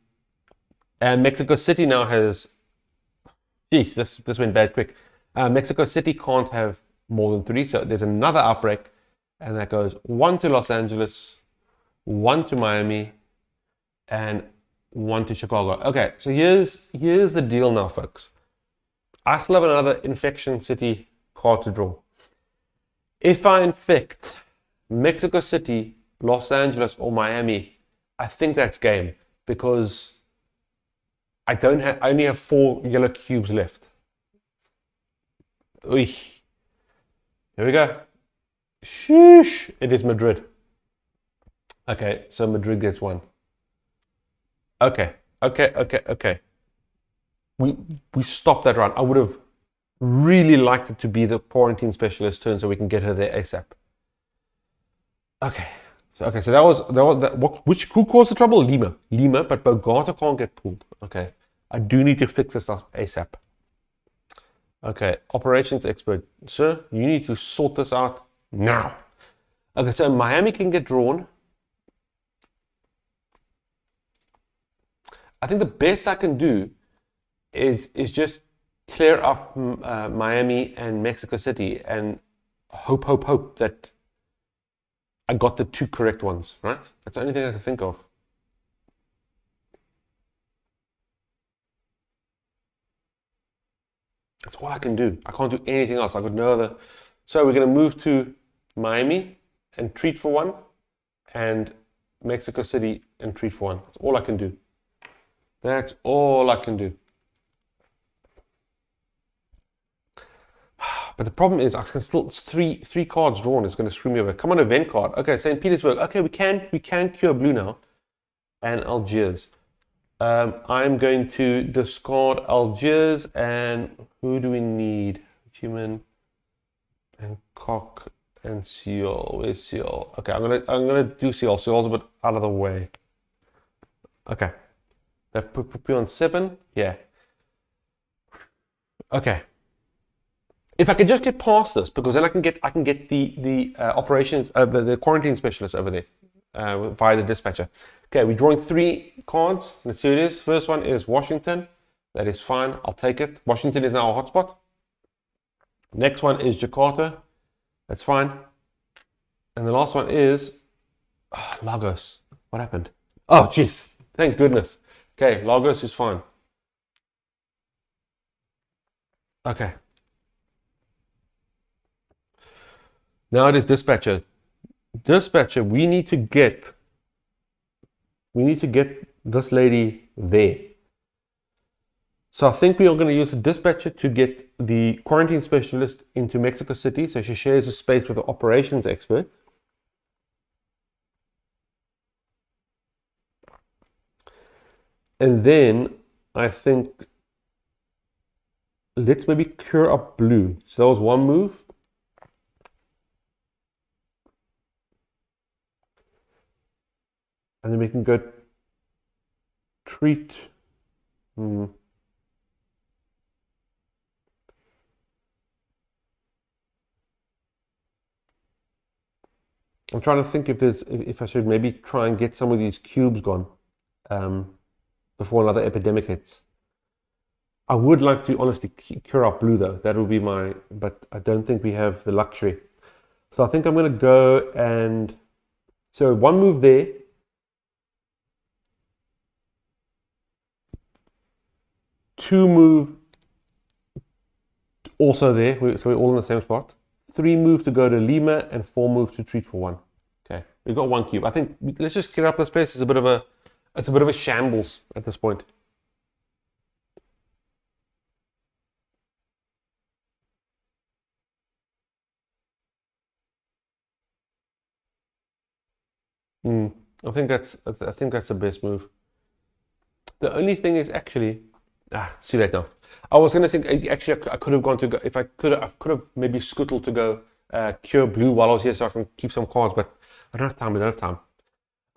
And Mexico City now has, geez, this went bad quick. Mexico City can't have more than 3, so there's another outbreak, and that goes 1 to Los Angeles, 1 to Miami, and 1 to Chicago. Okay, so here's the deal now, folks. I still have another infection city card to draw. If I infect Mexico City, Los Angeles, or Miami, I think that's game, because I only have 4 yellow cubes left. Oy. Here we go. Sheesh. It is Madrid. Okay, so Madrid gets 1. Okay. We stopped that run. I would have really liked it to be the quarantine specialist turn so we can get her there ASAP. Okay, so that was who caused the trouble? Lima, but Bogota can't get pulled. Okay, I do need to fix this up ASAP. Okay, operations expert, sir, you need to sort this out now. Okay, so Miami can get drawn. I think the best I can do is just clear up Miami and Mexico City and hope that I got the 2 correct ones, right? That's the only thing I can think of. That's all I can do. I can't do anything else. I got no other. So we're going to move to Miami and treat for 1, and Mexico City and treat for 1. That's all I can do. That's all I can do. But the problem is I can still, it's three cards drawn. It's going to screw me over. Come on, event card. Okay, St. Petersburg. Okay, we can cure blue now. And Algiers. I'm going to discard Algiers, and who do we need? Human and Cock and Seal. Where's Seal? Okay, I'm gonna do Seal. Seal's a bit out of the way. Okay. That put me on 7. Yeah. Okay. If I could just get past this, because then I can get the operations the quarantine specialist over there via the dispatcher. Okay, we're drawing 3 cards. Let's see who it is. First one is Washington. That is fine. I'll take it. Washington is now a hotspot. Next one is Jakarta. That's fine. And the last one is Lagos. What happened? Oh, jeez. Thank goodness. Okay, Lagos is fine. Okay. Now it is dispatcher. Dispatcher, we need to get this lady there. So I think we are going to use the dispatcher to get the quarantine specialist into Mexico City, so she shares a space with the operations expert. And then I think let's maybe cure up blue. So that was one move. And then we can go treat. I'm trying to think if I should maybe try and get some of these cubes gone before another epidemic hits. I would like to honestly cure up blue though. That would be but I don't think we have the luxury. So I think I'm going to go and, so one move there. Two move also there, so we're all in the same spot. 3 move to go to Lima and 4 move to treat for 1. Okay, we've got 1 cube. I think let's just clear up this place. It's a bit of a shambles at this point. I think that's the best move. The only thing is actually, it's too late now. I was gonna think actually I could have gone to go, if I could have maybe scuttled to go cure blue while I was here so I can keep some cards, but I don't have time.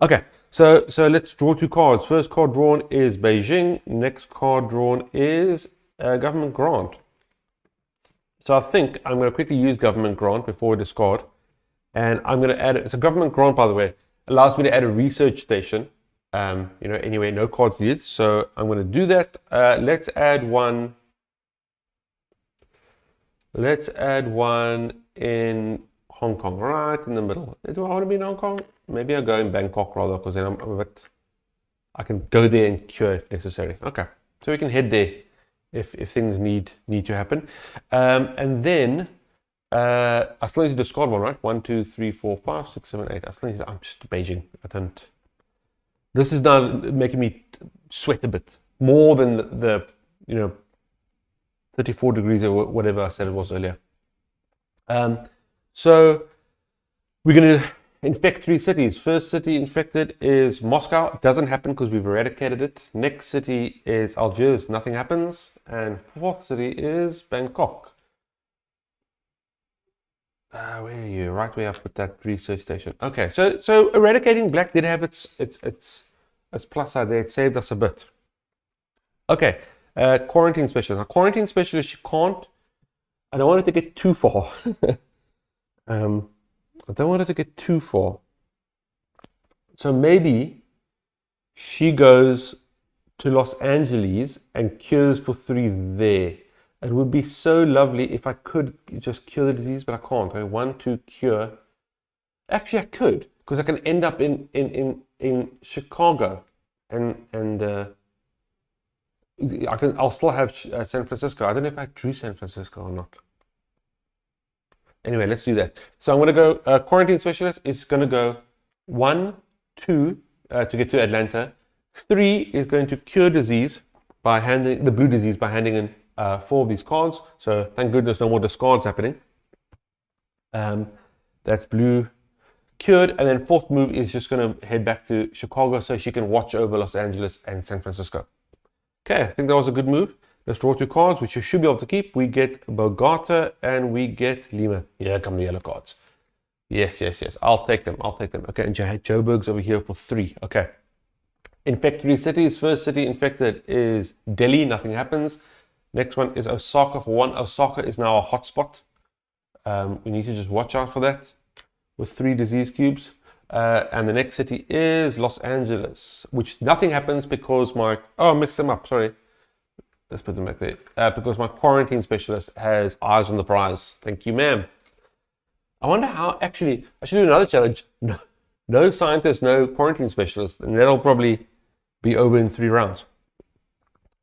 Okay, so let's draw 2 cards. First card drawn is Beijing. Next card drawn is government grant. So I think I'm going to quickly use government grant before we discard, and I'm going to add it. It's a government grant, by the way. allows me to add a research station. Anyway, no cards needed. So I'm going to do that. Let's add one. Let's add one in Hong Kong, right in the middle. Do I want to be in Hong Kong? Maybe I'll go in Bangkok rather, because then I can go there and cure if necessary. Okay, so we can head there if things need to happen. And then I still need to discard one, right? 1, 2, 3, 4, 5, 6, 7, 8. I still need to, I'm just Beijing. I don't. This is now making me sweat a bit more than the 34 degrees or whatever I said it was earlier. So we're going to infect 3 cities. First city infected is Moscow. It doesn't happen because we've eradicated it. Next city is Algiers. Nothing happens. And 4th city is Bangkok. Where are you? Right where I put that research station. Okay, so eradicating black did have its plus side there. It saved us a bit. Okay, quarantine specialist. Now, quarantine specialist, you can't. I don't want it to get too far. I don't want it to get too far. So maybe she goes to Los Angeles and cures for 3 there. It would be so lovely if I could just cure the disease, but I can't. I want to cure. Actually, I could, because I can end up in Chicago, and I'll still have San Francisco. I don't know if I drew San Francisco or not. Anyway, let's do that. So I'm going to go. Quarantine specialist is going to go 1, 2 to get to Atlanta. 3 is going to cure disease by handing the blue disease by handing in 4 of these cards. So thank goodness no more discards happening. That's blue cured, and then 4th move is just going to head back to Chicago so she can watch over Los Angeles and San Francisco. Okay, I think that was a good move. Let's draw 2 cards, which you should be able to keep. We get Bogota and we get Lima. Here come the yellow cards. Yes. I'll take them. Okay, and Joburg's over here for 3. Okay. Infect 3 cities. First city infected is Delhi. Nothing happens. Next one is Osaka for 1. Osaka is now a hotspot. We need to just watch out for that with 3 disease cubes. And the next city is Los Angeles, which nothing happens because I mixed them up. Sorry. Let's put them back there. Because my quarantine specialist has eyes on the prize. Thank you, ma'am. I wonder how, actually, I should do another challenge. No scientist, no quarantine specialist. And that'll probably be over in 3 rounds.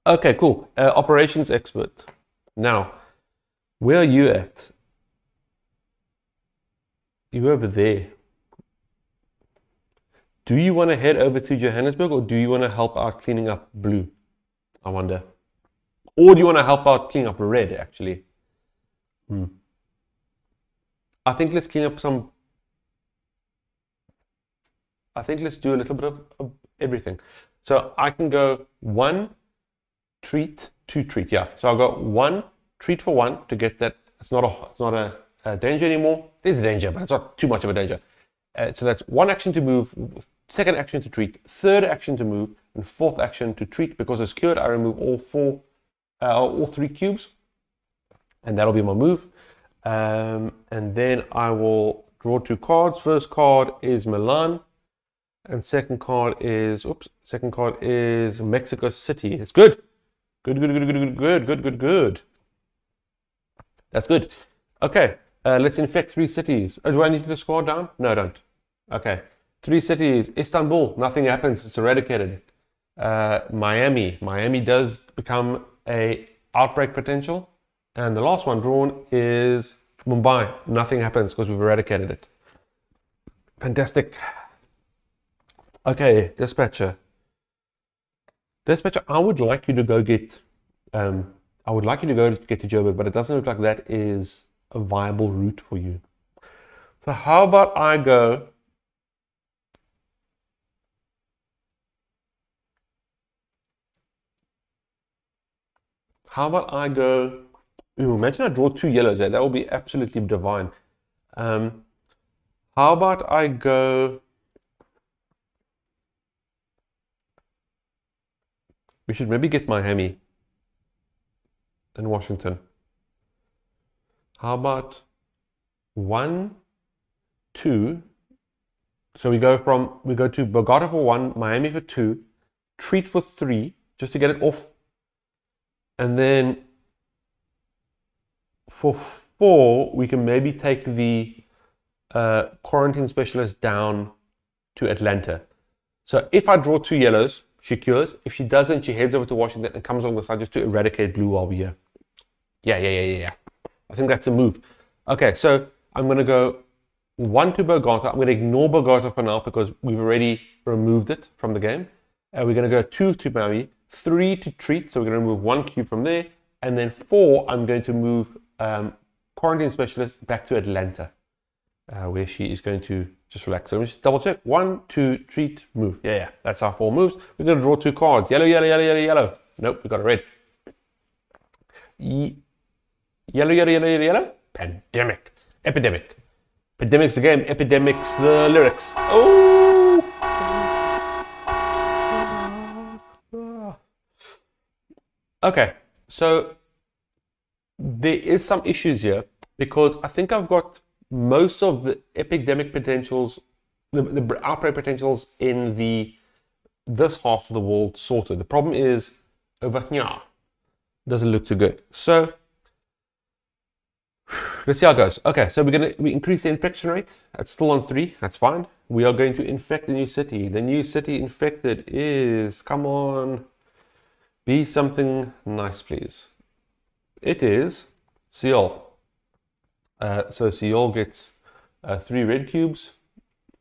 Okay, cool. Operations expert. Now, where are you at? You're over there. Do you want to head over to Johannesburg, or do you want to help out cleaning up blue? I wonder. Or do you want to help out cleaning up red, actually? I think let's clean up some. I think let's do a little bit of everything. So I can go 1 treat, 2 treat. Yeah. So I'll go 1 treat for 1 to get that. It's not a danger anymore. There's a danger, but it's not too much of a danger. So that's 1 action to move, 2nd action to treat, 3rd action to move, and 4th action to treat. Because it's cured, I remove all 3 cubes, and that'll be my move. And then I will draw 2 cards. First card is Milan, and second card is Mexico City. It's good. Good. That's good. Okay, let's infect 3 cities. Do I need to discard down? No, I don't. Okay, 3 cities. Istanbul, nothing happens. It's eradicated. Miami does become a outbreak potential. And the last one drawn is Mumbai. Nothing happens because we've eradicated it. Fantastic. Okay, dispatcher. I would like you to go get to Joburg, but it doesn't look like that is a viable route for you. So how about I go imagine I draw 2 yellows there. That would be absolutely divine. How about I go... We should maybe get Miami and Washington. How about 1, 2, So we go to Bogota for 1, Miami for 2, Treat for 3, just to get it off. And then for 4, we can maybe take the quarantine specialist down to Atlanta. So if I draw 2 yellows, she cures. If she doesn't, she heads over to Washington and comes along the side just to eradicate blue while we're here. Yeah. I think that's a move. Okay, so I'm going to go 1 to Bogota. I'm going to ignore Bogota for now because we've already removed it from the game. We're going to go 2 to Miami, 3 to Treat. So we're going to move 1 cube from there. And then 4, I'm going to move quarantine specialist back to Atlanta, where she is going to just relax. So let me just double check. 1, 2, Treat, move. Yeah. That's our 4 moves. We're going to draw 2 cards. Yellow. Nope, we got a red. Yellow. Pandemic. Epidemic. Epidemic's the game. Epidemic's the lyrics. Oh! Okay, so there is some issues here because I think I've got most of the epidemic potentials, the outbreak potentials in this half of the world sorted. The problem is over here doesn't look too good. So let's see how it goes. Okay, so we increase the infection rate. It's still on 3. That's fine. We are going to infect the new city. The new city infected is, come on, be something nice, please. It is Seoul. So Seoul gets 3 red cubes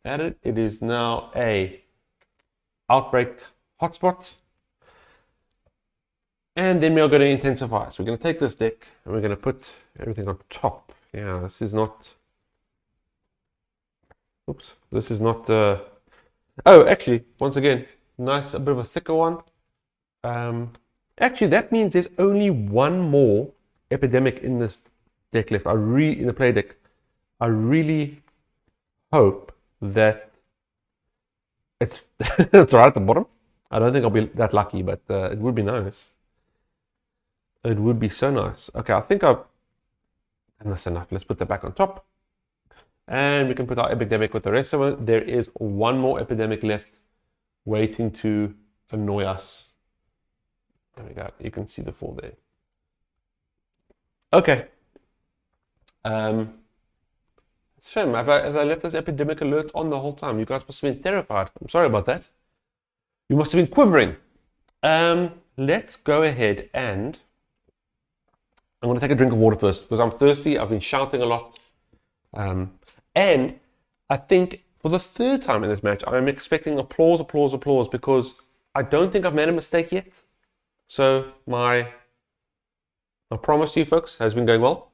added. It is now a outbreak hotspot. And then we are going to intensify. So we're going to take this deck and we're going to put everything on top. Yeah, this is not. Oops, this is not. Oh, actually, once again, nice, a bit of a thicker one. Actually, that means there's only 1 more epidemic in this deck left. In the play deck, I really hope that it's it's right at the bottom. I don't think I'll be that lucky, but it would be nice. It would be so nice. Okay, I think and that's enough. Let's put that back on top. And we can put our epidemic with the rest of it. There is 1 more epidemic left waiting to annoy us. There we go. You can see the 4 there. Okay. It's a shame. Have I left this epidemic alert on the whole time? You guys must have been terrified. I'm sorry about that. You must have been quivering. Let's go ahead and I'm going to take a drink of water first because I'm thirsty. I've been shouting a lot. And I think for the 3rd time in this match, I'm expecting applause because I don't think I've made a mistake yet. So my promise to you folks has been going well.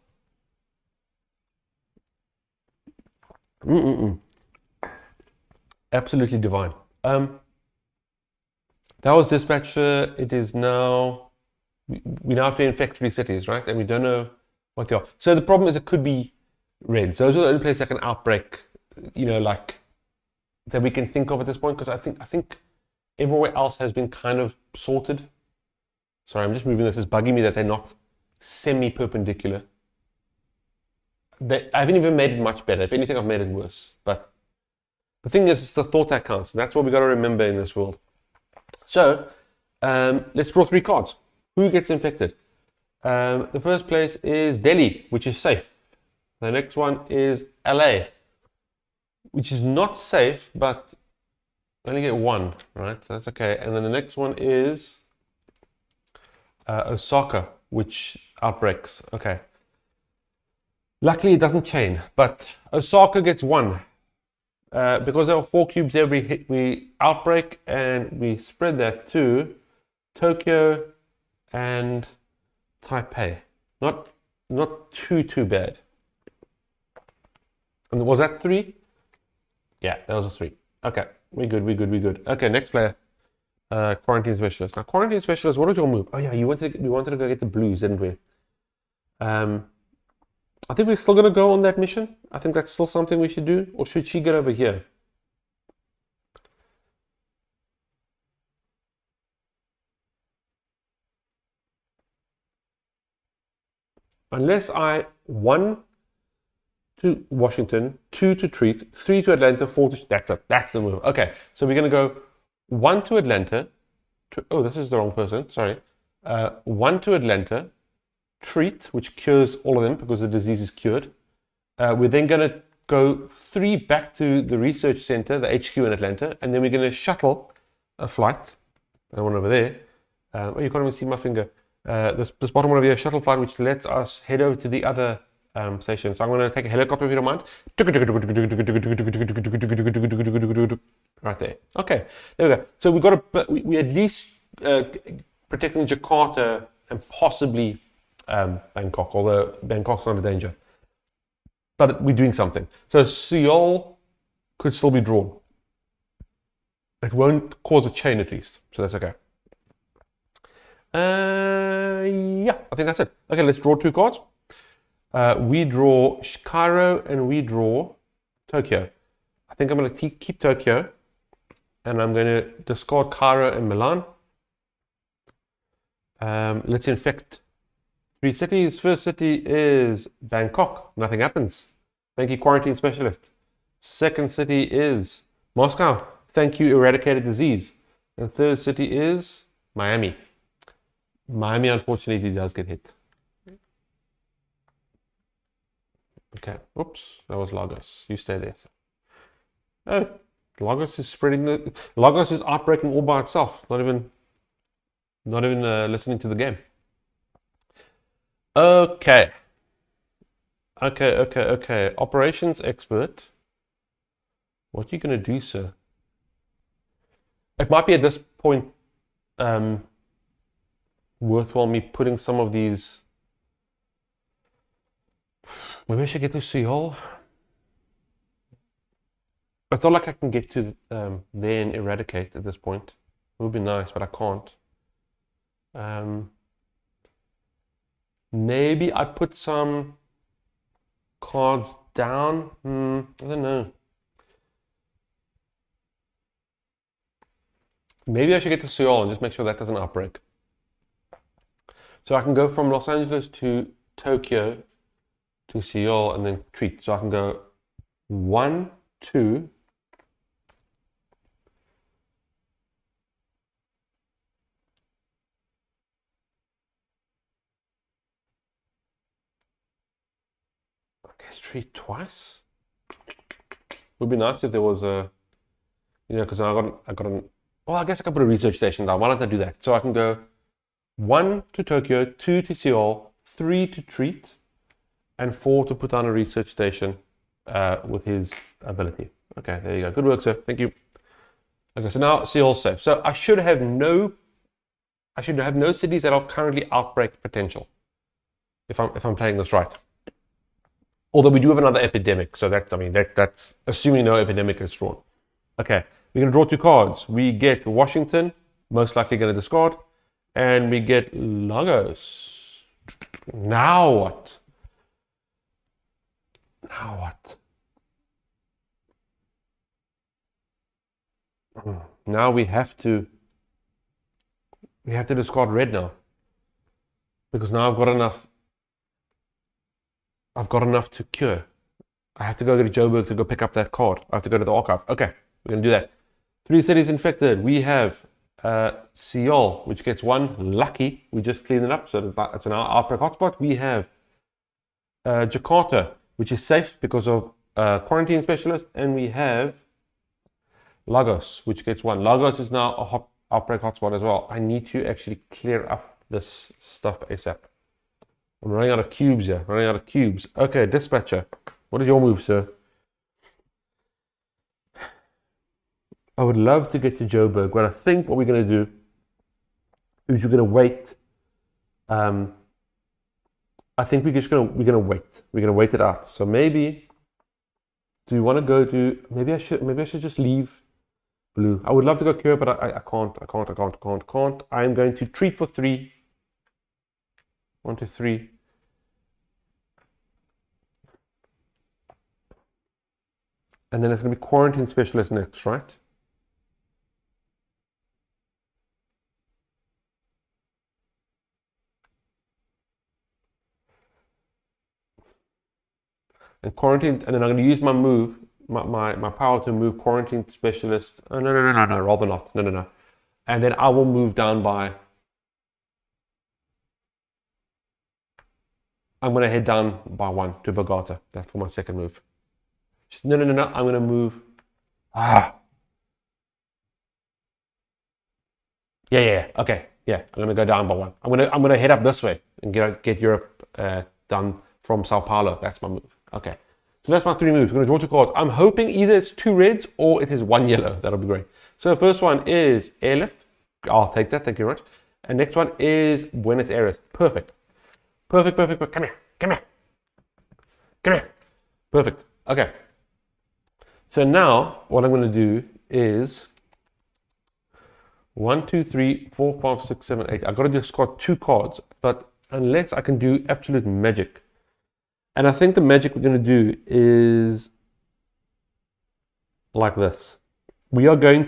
Absolutely divine. That was dispatcher. It is now, we now have to infect 3 cities, right? And we don't know what they are. So the problem is it could be red. So those are the only places that can outbreak, like that we can think of at this point. Because I think everywhere else has been kind of sorted. Sorry, I'm just moving this. It's bugging me that they're not semi-perpendicular. I haven't even made it much better. If anything, I've made it worse. But the thing is, it's the thought that counts. And that's what we got to remember in this world. So let's draw 3 cards. Who gets infected? The first place is Delhi, which is safe. The next one is LA, which is not safe, but I only get 1, right? So that's okay. And then the next one is Osaka, which outbreaks. Okay. Luckily, it doesn't chain, but Osaka gets 1. Because there are 4 cubes there, we outbreak and we spread that to Tokyo and Taipei. Not too bad. And was that 3? Yeah, that was a 3. Okay, we good. Okay, next player. Quarantine specialist. Now, quarantine specialist, what was your move? Oh yeah, we wanted to go get the blues, didn't we? I think we're still going to go on that mission. I think that's still something we should do. Or should she get over here? Unless I, 1, to Washington, 2 to treat, 3 to Atlanta, 4 to... That's it. That's the move. Okay, so we're going to go 1 to Atlanta. Oh, this is the wrong person. Sorry. 1 to Atlanta, treat, which cures all of them because the disease is cured. We're then going to go 3 back to the research center, the HQ in Atlanta, and then we're going to shuttle a flight. That one over there. Oh, you can't even see my finger. This bottom one over here, shuttle flight, which lets us head over to the other station. So I'm going to take a helicopter if you don't mind. Right there. Okay, there we go. So we got we at least protecting Jakarta and possibly Bangkok, although Bangkok's not a danger. But we're doing something. So Seoul could still be drawn. It won't cause a chain at least, so that's okay. Yeah, I think that's it. Okay, let's draw 2 cards. We draw Cairo and we draw Tokyo. I think I'm going to keep Tokyo and I'm going to discard Cairo and Milan. Let's infect 3 cities. First city is Bangkok. Nothing happens. Thank you, quarantine specialist. Second city is Moscow. Thank you, eradicated disease. And third city is Miami. Miami, unfortunately, does get hit. Okay. Oops, that was Lagos. You stay there. Oh, Lagos is spreading Lagos is outbreaking all by itself. Not even listening to the game. Okay. Operations expert. What are you going to do, sir? It might be at this point worthwhile me putting some of these. Maybe I should get to Seoul. It's not like I can get to there and eradicate at this point. It would be nice, but I can't. Maybe I put some cards down. I don't know. Maybe I should get to Seoul and just make sure that doesn't outbreak. So I can go from Los Angeles to Tokyo to Seoul and then treat. So I can go 1, 2. I guess treat twice. Would be nice if there was a, because I got an. Well, I guess I can put a research station down. Why don't I do that? So I can go 1 to Tokyo, 2 to Seoul, 3 to treat, and 4 to put down a research station with his ability. Okay, there you go. Good work, sir. Thank you. Okay, so now Seoul's safe. So I should have no cities that are currently outbreak potential. If I'm playing this right. Although we do have another epidemic, so that's assuming no epidemic is drawn. Okay, we're going to draw 2 cards. We get Washington, most likely going to discard, and we get Lagos. Now what? Now what? Now we have to discard red now, because now I've got enough. I've got enough to cure. I have to go to Joburg to go pick up that card. I have to go to the archive. Okay, we're going to do that. 3 cities infected. We have Seoul, which gets 1. Lucky. We just cleaned it up, so it's an outbreak hotspot. We have Jakarta, which is safe because of quarantine specialist. And we have Lagos, which gets 1. Lagos is now a outbreak hotspot as well. I need to actually clear up this stuff ASAP. I'm running out of cubes here. Running out of cubes. Okay, dispatcher. What is your move, sir? I would love to get to Joburg, but I think what we're going to do is we're going to wait. I think we're going to wait. We're going to wait it out. So maybe, do you want to go to? Maybe I should just leave blue. I would love to go cure, but I can't. I'm going to treat for 3. 1, 2, 3. And then it's going to be quarantine specialist next, right? and quarantine, and then I'm going to use my move, my power to move quarantine specialist. Oh, no, rather not. No. And then I will move down by, I'm going to head down by 1 to Bogota. That's for my second move. No, I'm going to move. Yeah. Okay. Yeah, I'm going to go down by 1. I'm going to head up this way and get Europe done from Sao Paulo. That's my move. Okay. So that's my 3 moves. I'm going to draw 2 cards. I'm hoping either it's 2 reds or it is 1 yellow. That'll be great. So the first one is airlift. I'll take that. Thank you very much. And next one is Buenos Aires. Perfect. Come here. Perfect. Okay. So now what I'm going to do is 1, 2, 3, 4, 5, 6, 7, 8. I've got to discard 2 cards, but unless I can do absolute magic. And I think the magic we're going to do is like this. I'm going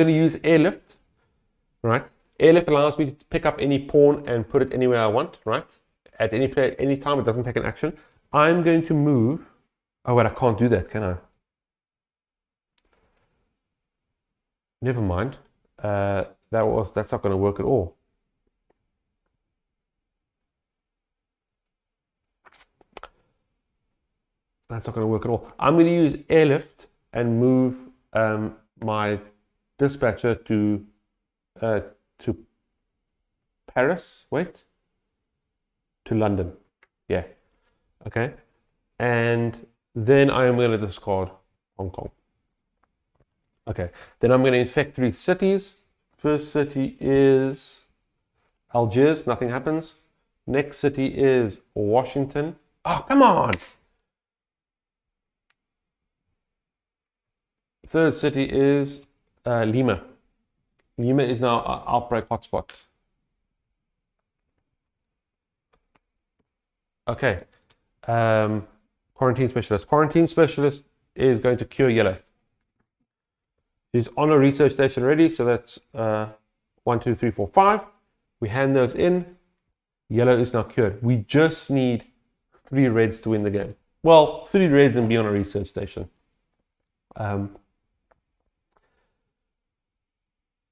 to use airlift, right? Airlift allows me to pick up any pawn and put it anywhere I want, right? At any time, it doesn't take an action. I'm going to move. Oh, wait, I can't do that, can I? Never mind. That's not going to work at all. That's not going to work at all. I'm going to use airlift and move my dispatcher to Paris. Wait. To London. Yeah. Okay. And then I am going to discard Hong Kong. Okay. Then I'm going to infect 3 cities. First city is Algiers. Nothing happens. Next city is Washington. Oh, come on. Third city is Lima. Lima is now an outbreak hotspot. Okay. Quarantine specialist. Quarantine specialist is going to cure yellow. She's on a research station already, so that's 1, 2, 3, 4, 5. We hand those in. Yellow is now cured. We just need 3 reds to win the game. Well, 3 reds and be on a research station.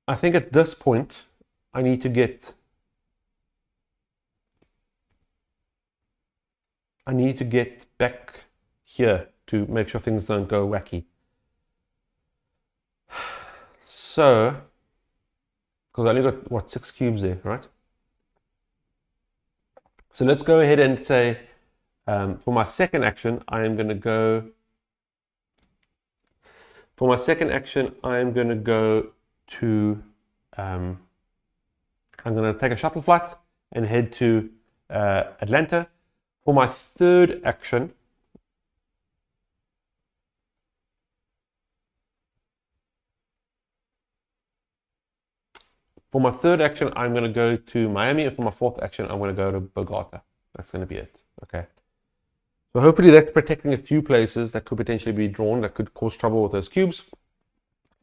I think at this point, I need to get back here to make sure things don't go wacky. So, because I only got, what, 6 cubes there, right? So let's go ahead and say, for my second action, I am going to go to, I'm going to take a shuttle flight and head to Atlanta. For my third action, I'm going to go to Miami, and for my fourth action, I'm going to go to Bogota. That's going to be it. Okay. So hopefully that's protecting a few places that could potentially be drawn, that could cause trouble with those cubes.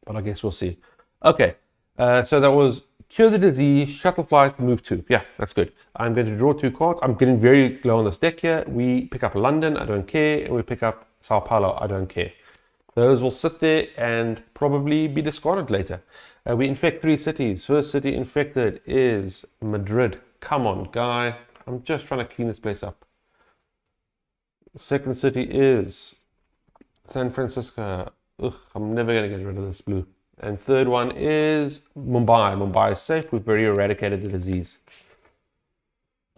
But I guess we'll see. Okay. So that was cure the disease, shuttle flight, move 2. Yeah, that's good. I'm going to draw 2 cards. I'm getting very low on this deck here. We pick up London, I don't care. And we pick up Sao Paulo, I don't care. Those will sit there and probably be discarded later. We infect 3 cities. First city infected is Madrid. Come on, guy. I'm just trying to clean this place up. Second city is San Francisco. Ugh, I'm never going to get rid of this blue. And third one is Mumbai. Mumbai is safe. We've already eradicated the disease.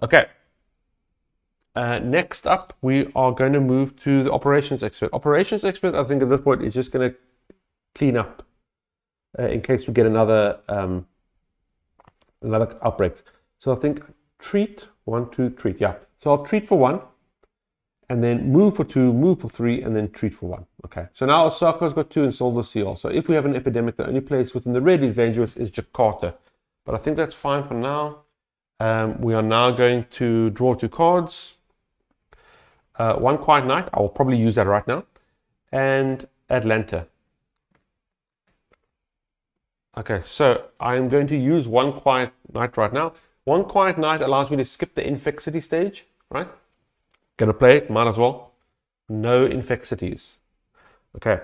Okay. Next up, we are going to move to the operations expert. Operations expert, I think at this point, is just going to clean up in case we get another outbreak. So I think treat, 1, 2, treat. Yeah. So I'll treat for 1. And then move for 2, move for 3, and then treat for 1. Okay, so now Osaka's got 2 and Solda Seal. So if we have an epidemic, the only place within the red is dangerous is Jakarta. But I think that's fine for now. We are now going to draw 2 cards. 1 Quiet Night, I will probably use that right now. And Atlanta. Okay, so I'm going to use 1 Quiet Night right now. 1 Quiet Night allows me to skip the infect city stage, right? Gonna play it, might as well. No infect cities. Okay.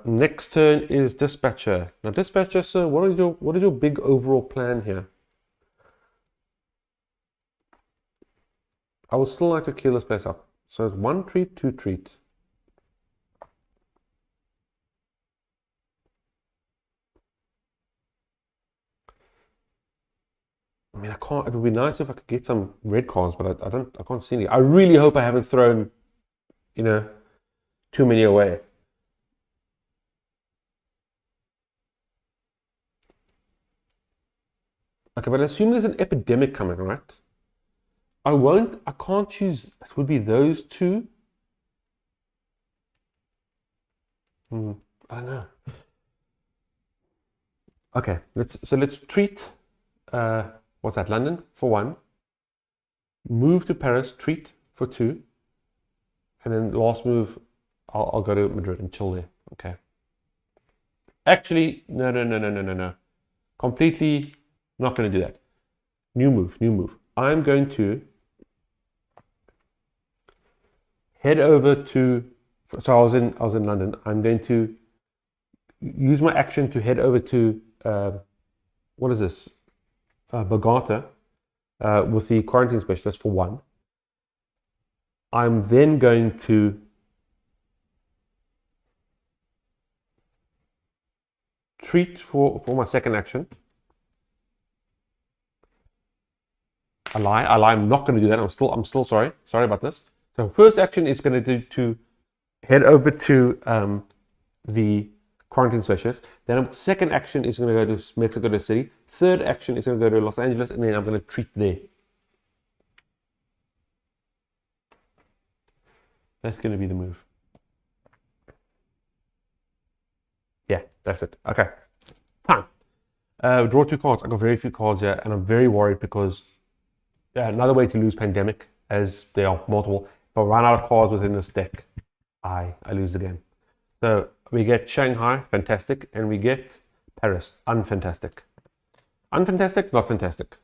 Next turn is Dispatcher. Now, Dispatcher, sir, what is your big overall plan here? I would still like to kill this place up. So it's 1 treat, 2 treat. I mean, I can't. It would be nice if I could get some red cards, but I can't see any. I really hope I haven't thrown, too many away. Okay, but assume there's an epidemic coming, right? I can't choose. It would be those two. I don't know. Okay, let's treat, what's that, London for 1. Move to Paris, treat for 2. And then last move, I'll go to Madrid and chill there. Okay. Actually, no. Completely not going to do that. New move. I'm going to head over to, so I was in London. I'm going to use my action to head over to, what is this? Bogota, with the quarantine specialist for 1. I'm then going to treat for my second action. I lie. I'm not going to do that. I'm still sorry. Sorry about this. So first action is going to do to head over to the quarantine specialist. Then second action is going to go to Mexico City. Third action is going to go to Los Angeles, and then I'm going to treat there. That's going to be the move. Yeah, that's it. Okay. Fine. Draw 2 cards. I got very few cards here, and I'm very worried because another way to lose Pandemic, as there are multiple. If I run out of cards within this deck, I lose the game. So we get Shanghai, fantastic, and we get Paris, unfantastic. Unfantastic, not fantastic.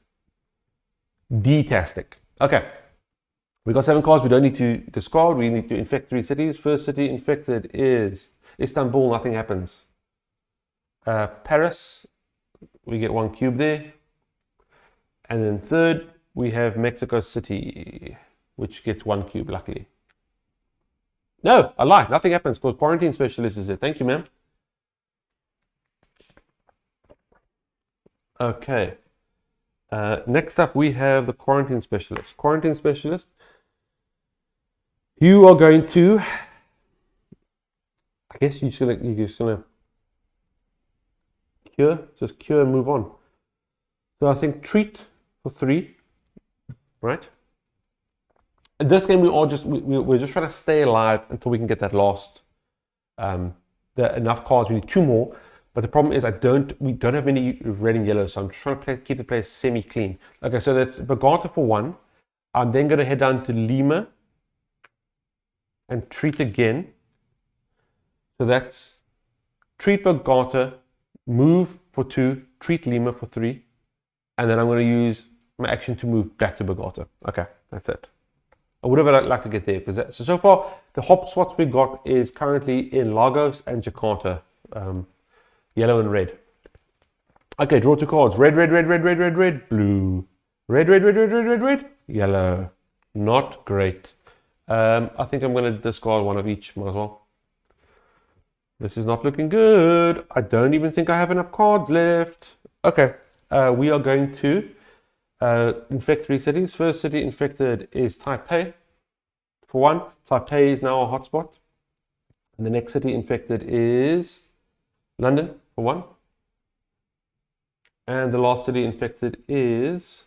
Detastic. Okay. We got 7 cards we don't need to discard. We need to infect 3 cities. First city infected is Istanbul, nothing happens. Paris, we get 1 cube there. And then third, we have Mexico City, which gets 1 cube, luckily. No, I lie. Nothing happens because quarantine specialist is there. Thank you, ma'am. Okay. Next up, we have the quarantine specialist. Quarantine specialist. You are going to. I guess you're just gonna cure and move on. So I think treat for 3, right? In this game, we're just trying to stay alive until we can get that last. Enough cards. We need 2 more, but the problem is we don't have many red and yellow, so I'm trying to keep the place semi-clean. Okay, so that's Bogota for 1. I'm then going to head down to Lima and treat again. So that's treat Bogota, move for 2, treat Lima for 3, and then I'm going to use my action to move back to Bogota. Okay, that's it. I would have liked to get there because so far the hop spots we got is currently in Lagos and Jakarta, yellow and red. Okay, draw 2 cards. Red, blue. Red, yellow. Not great. I think I'm going to discard 1 of each. Might as well. This is not looking good. I don't even think I have enough cards left. Okay, we are going to infect 3 cities. First city infected is Taipei for 1. Taipei is now a hotspot. And the next city infected is London for 1. And the last city infected is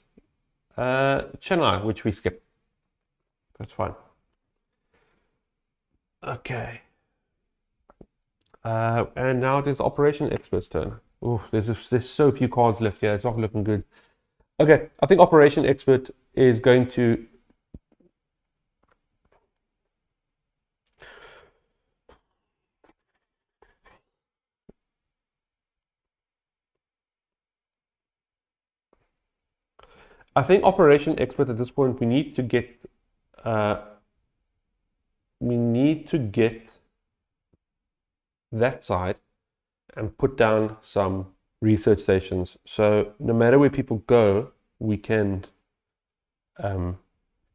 Chennai, which we skip. That's fine. Okay. And now it is Operation Expert's turn. Oh, there's so few cards left here. It's not looking good. Okay, I think Operation Expert is going to. I think Operation Expert at this point, we need to get we need to get that side and put down some research stations. So no matter where people go, we can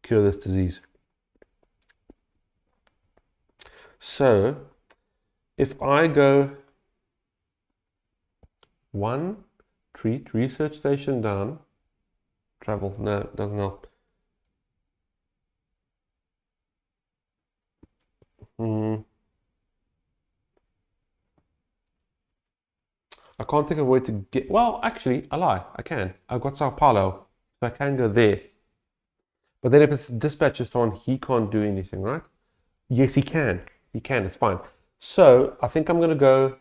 cure this disease. So if I go one, treat, research station down, travel, no, it doesn't help. I can't think of a way to get, well, actually, I lie, I can. I've got Sao Paulo, so I can go there. But then if it's dispatches on, he can't do anything, right? Yes, he can. He can, it's fine. So I think I'm going to go,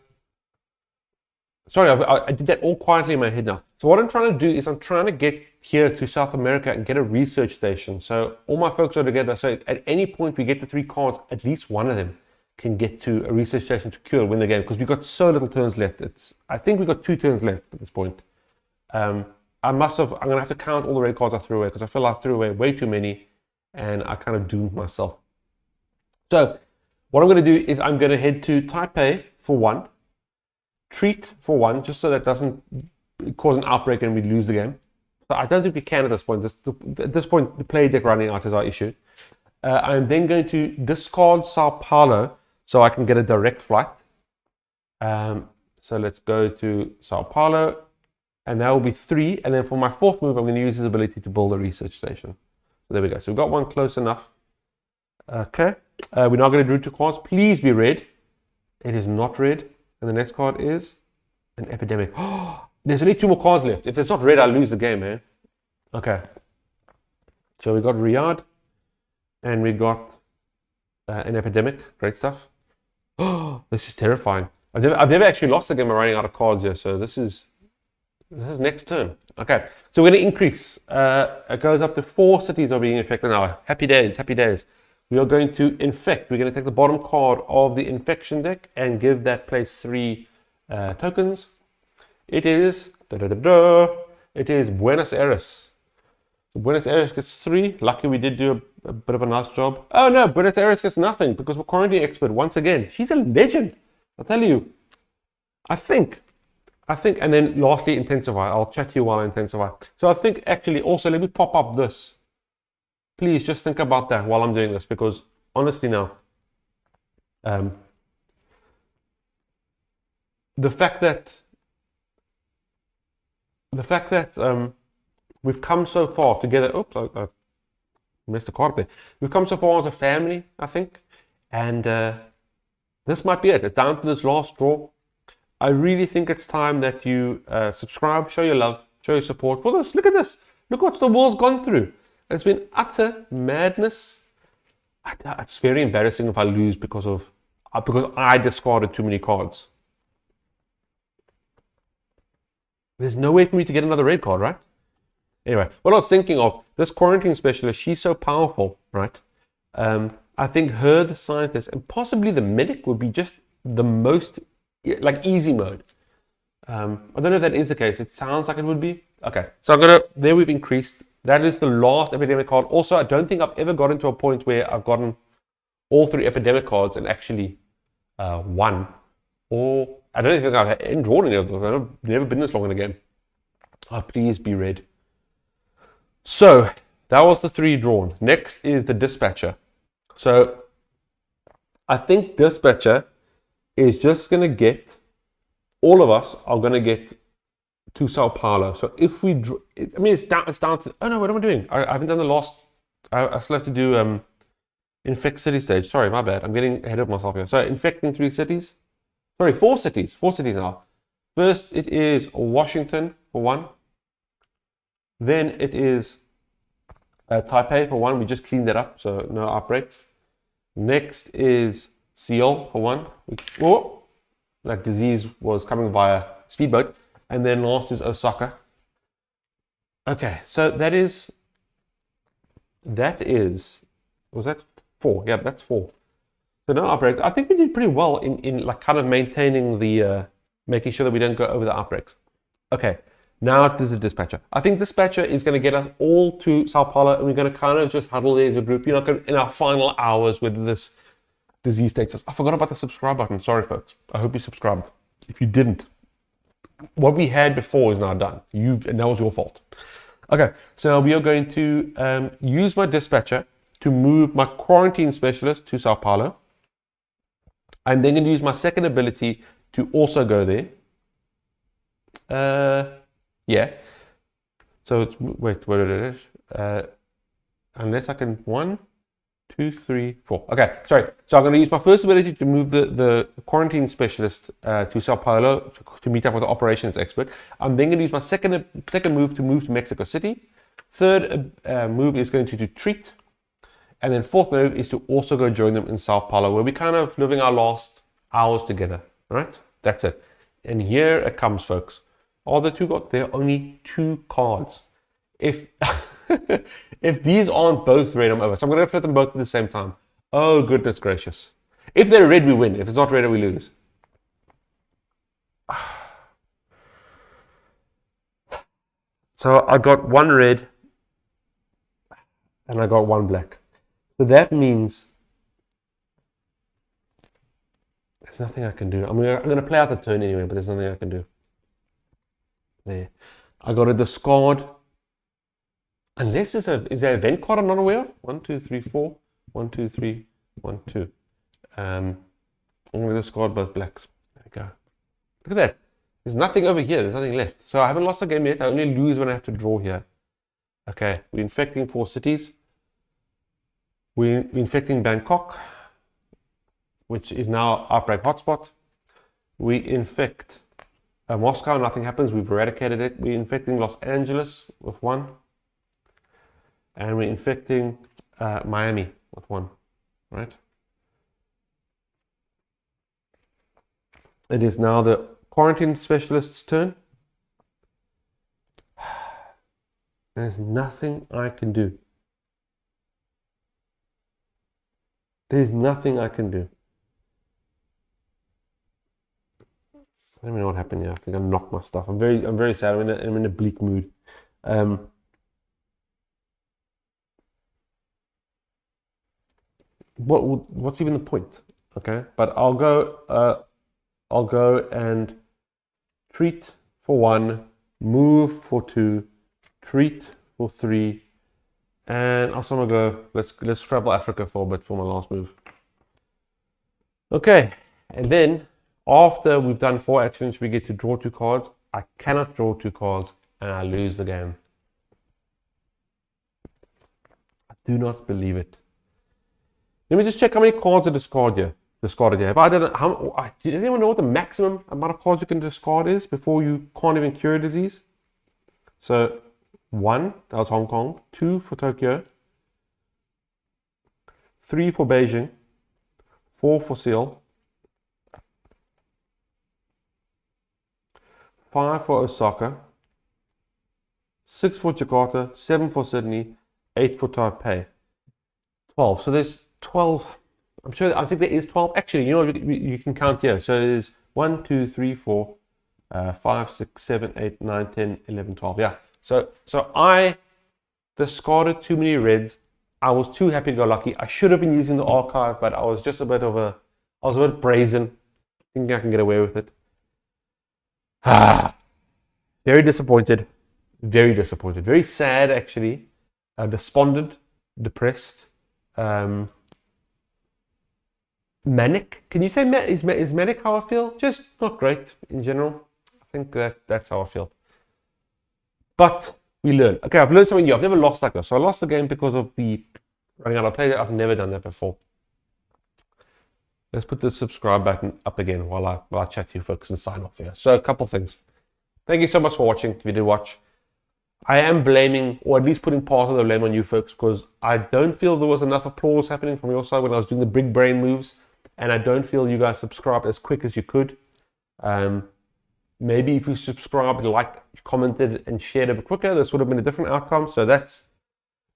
sorry, I did that all quietly in my head now. So what I'm trying to do is I'm trying to get here to South America and get a research station. So all my folks are together. So at any point we get the 3 cards, at least one of them can get to a research station to cure, win the game, because we've got so little turns left. I think we've got 2 turns left at this point. I'm going to have to count all the red cards I threw away, because I feel like I threw away way too many and I kind of doomed myself. So what I'm going to do is I'm going to head to Taipei for 1, treat for 1, just so that doesn't cause an outbreak and we lose the game. So I don't think we can at this point. At this point, the play deck running out is our issue. I'm then going to discard Sao Paulo so I can get a direct flight. So let's go to Sao Paulo, and that will be 3. And then for my 4th move, I'm going to use his ability to build a research station. So there we go. So we've got 1 close enough. Okay. We're now going to draw 2 cards. Please be red. It is not red. And the next card is an Epidemic. Oh, there's only 2 more cards left. If it's not red, I'll lose the game, man. Okay. So we got Riyadh. And we got an Epidemic. Great stuff. Oh, this is terrifying. I've never actually lost the game by running out of cards here. So this is next turn. Okay. So we're going to increase. It goes up to 4 cities are being infected now. Happy days. Happy days. We are going to infect. We're going to take the bottom card of the infection deck and give that place 3 tokens. It is it is Buenos Aires. So Buenos Aires gets 3. Lucky we did do a bit of a nice job. Oh no, Buenos Aires gets nothing because we're quarantine expert once again. She's a legend. I'll tell you. I think, and then lastly, intensify. I'll chat to you while I intensify. So I think actually also let me pop up this. Please just think about that while I'm doing this, because honestly now, the fact that we've come so far together. Oops, I missed a card there. We've come so far as a family, I think, and this might be it. It's down to this last draw. I really think it's time that you subscribe, show your love, show your support for this. Look at this. Look what the world's gone through. It's been utter madness. It's very embarrassing if I lose because I discarded too many cards. There's no way for me to get another red card, right? Anyway, what I was thinking of, this quarantine specialist, she's so powerful, right? I think her, the scientist, and possibly the medic would be just the most, like, easy mode. I don't know if that is the case. It sounds like it would be. Okay, so there we've increased. That is the last Epidemic card. Also, I don't think I've ever gotten to a point where I've gotten all 3 Epidemic cards and actually won. Or, I don't think I've drawn any of those. I've never been this long in a game. Oh, please be red. So, that was the 3 drawn. Next is the Dispatcher. So, I think Dispatcher is just going to get, all of us are going to get to Sao Paulo. So if we, it's down to, oh no, what am I doing? I haven't done the last, I still have to do infect city stage. Sorry, my bad. I'm getting ahead of myself here. So infecting 3 cities. Sorry, 4 cities. 4 cities now. First, it is Washington for 1. Then it is Taipei for 1. We just cleaned that up, so no outbreaks. Next is Seoul for 1. Oh, that disease was coming via speedboat. And then last is Osaka. Okay, so that is, was that 4? Yeah, that's 4. So no outbreaks. I think we did pretty well in like kind of maintaining the, making sure that we don't go over the outbreaks. Okay, now to the Dispatcher. I think Dispatcher is going to get us all to Sao Paulo, and we're going to kind of just huddle there as a group, you know, in our final hours, whether this disease status. I forgot about the subscribe button. Sorry, folks. I hope you subscribed. If you didn't, what we had before is now done. And that was your fault. Okay, so we are going to use my dispatcher to move my quarantine specialist to Sao Paulo. I'm then going to use my second ability to also go there. Yeah. So it's, wait, what is it? Unless I can, 1, 2, 3, 4. Okay, sorry. So I'm going to use my first ability to move the quarantine specialist to Sao Paulo to meet up with the operations expert. I'm then going to use my second move to Mexico City. Third move is going to treat. And then fourth move is to also go join them in Sao Paulo, where we're kind of living our last hours together. Right? That's it. And here it comes, folks. Are there 2 cards? There are only 2 cards. If if these aren't both red, I'm over. So I'm going to flip them both at the same time. Oh, goodness gracious. If they're red, we win. If it's not red, we lose. So I got 1 red and I got 1 black. So that means there's nothing I can do. I'm going to play out the turn anyway, but there's nothing I can do. There. I got to discard. Unless is there an event card I'm not aware of? 1, 2, 3, 4. 1, 2, 3, 1, 2. I'm going to discard both blacks. There we go. Look at that. There's nothing over here. There's nothing left. So I haven't lost a game yet. I only lose when I have to draw here. Okay. We're infecting 4 cities. We're infecting Bangkok, which is now outbreak hotspot. We infect Moscow. Nothing happens. We've eradicated it. We're infecting Los Angeles with 1. And we're infecting Miami with 1, right? It is now the quarantine specialist's turn. There's nothing I can do. There's nothing I can do. I don't even know what happened here. I think I knocked my stuff. I'm very sad. I'm in a bleak mood. What's even the point? Okay, but I'll go and treat for 1, move for 2, treat for 3, and also I'm gonna go. Let's travel Africa for a bit for my last move. Okay, and then after we've done 4 actions, we get to draw 2 cards. I cannot draw 2 cards, and I lose the game. I do not believe it. Let me just check how many cards are discarded here. If I didn't, does anyone know what the maximum amount of cards you can discard is before you can't even cure a disease? So 1, that was Hong Kong. 2 for Tokyo. 3 for Beijing. 4 for Seoul. 5 for Osaka. 6 for Jakarta. 7 for Sydney. 8 for Taipei. 12. So there's 12. I think there is 12. Actually, you know, you can count here. So there's 1, 2, 3, 4, 5, 6, 7, 8, 9, 10, 11, 12. Yeah. So I discarded too many reds. I was too happy to go lucky. I should have been using the archive, but I was just a bit brazen. Thinking I can get away with it. Very disappointed. Very disappointed. Very sad, actually. Despondent, depressed. Manic. Can you say is manic how I feel? Just not great in general. I think that's how I feel. But we learn. Okay, I've learned something new. I've never lost like this. So I lost the game because of the running out of play. I've never done that before. Let's put the subscribe button up again while I chat to you folks and sign off here. So a couple things. Thank you so much for watching. If you did watch, I am blaming, or at least putting part of the blame on you folks, because I don't feel there was enough applause happening from your side when I was doing the big brain moves. And I don't feel you guys subscribed as quick as you could. Maybe if you subscribed, liked, commented, and shared a bit quicker, this would have been a different outcome. So that's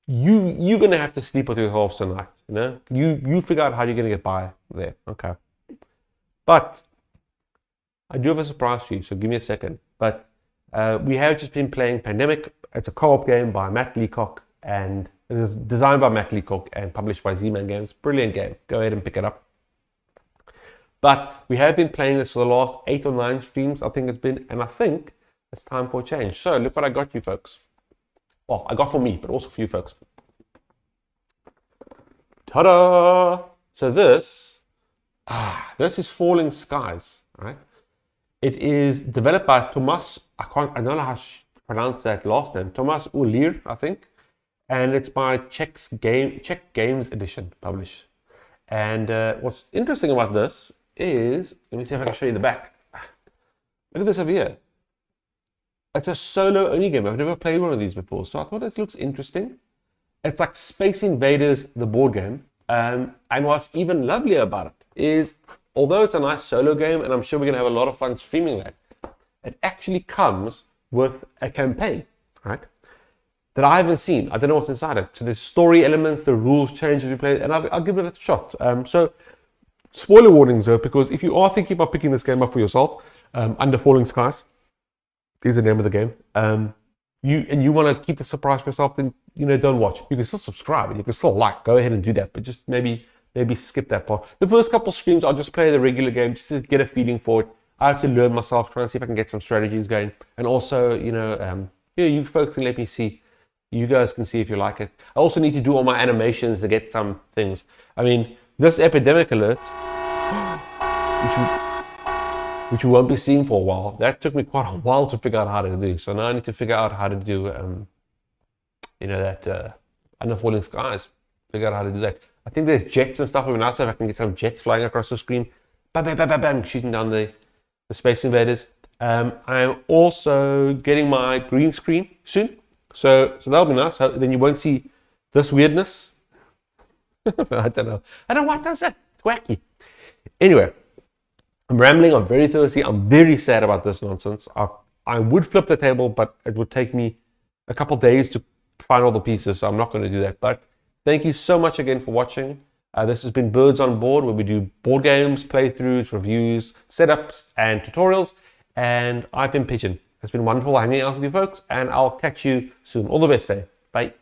you're gonna have to sleep with yourselves tonight. You know, you figure out how you're gonna get by there. Okay. But I do have a surprise for you, so give me a second. But we have just been playing Pandemic. It's a co-op game by Matt Leacock, and it is designed by Matt Leacock and published by Z-Man Games. Brilliant game. Go ahead and pick it up. But we have been playing this for the last 8 or 9 streams, I think it's been, and I think it's time for a change. So look what I got you folks. Well, I got for me, but also for you folks. Ta-da! So this is Falling Skies, right? It is developed by Thomas, I don't know how to pronounce that last name, Thomas Ulir, I think. And it's by Czech Games Edition published. And what's interesting about this is, let me see if I can show you the back. Look at this over here. It's a solo only game. I've never played one of these before, so I thought this looks interesting. It's like Space Invaders, the board game. And what's even lovelier about it is, although it's a nice solo game, and I'm sure we're going to have a lot of fun streaming that, it actually comes with a campaign, right? That I haven't seen. I don't know what's inside it. So there's story elements, the rules change as you play, and I'll give it a shot. So spoiler warnings though, because if you are thinking about picking this game up for yourself, Under Falling Skies is the name of the game. You want to keep the surprise for yourself, then don't watch. You can still subscribe and you can still like. Go ahead and do that, but just maybe skip that part. The first couple streams, I'll just play the regular game just to get a feeling for it. I have to learn myself, try and see if I can get some strategies going, and also you folks can let me see. You guys can see if you like it. I also need to do all my animations to get some things. I mean, this Epidemic alert, which you won't be seeing for a while, that took me quite a while to figure out how to do. So now I need to figure out how to do, that Under Falling Skies. Figure out how to do that. I think there's jets and stuff. It would be nice if I can get some jets flying across the screen. Bam, bam, bam, bam, bam, shooting down the Space Invaders. I'm also getting my green screen soon. So that'll be nice. Then you won't see this weirdness. I don't know what does that. It's wacky. Anyway, I'm rambling. I'm very thirsty. I'm very sad about this nonsense. I would flip the table, but it would take me a couple days to find all the pieces, so I'm not going to do that. But thank you so much again for watching. This has been Birds on Board, where we do board games, playthroughs, reviews, setups, and tutorials. And I've been Pigeon. It's been wonderful hanging out with you folks, and I'll catch you soon. All the best, eh? Bye.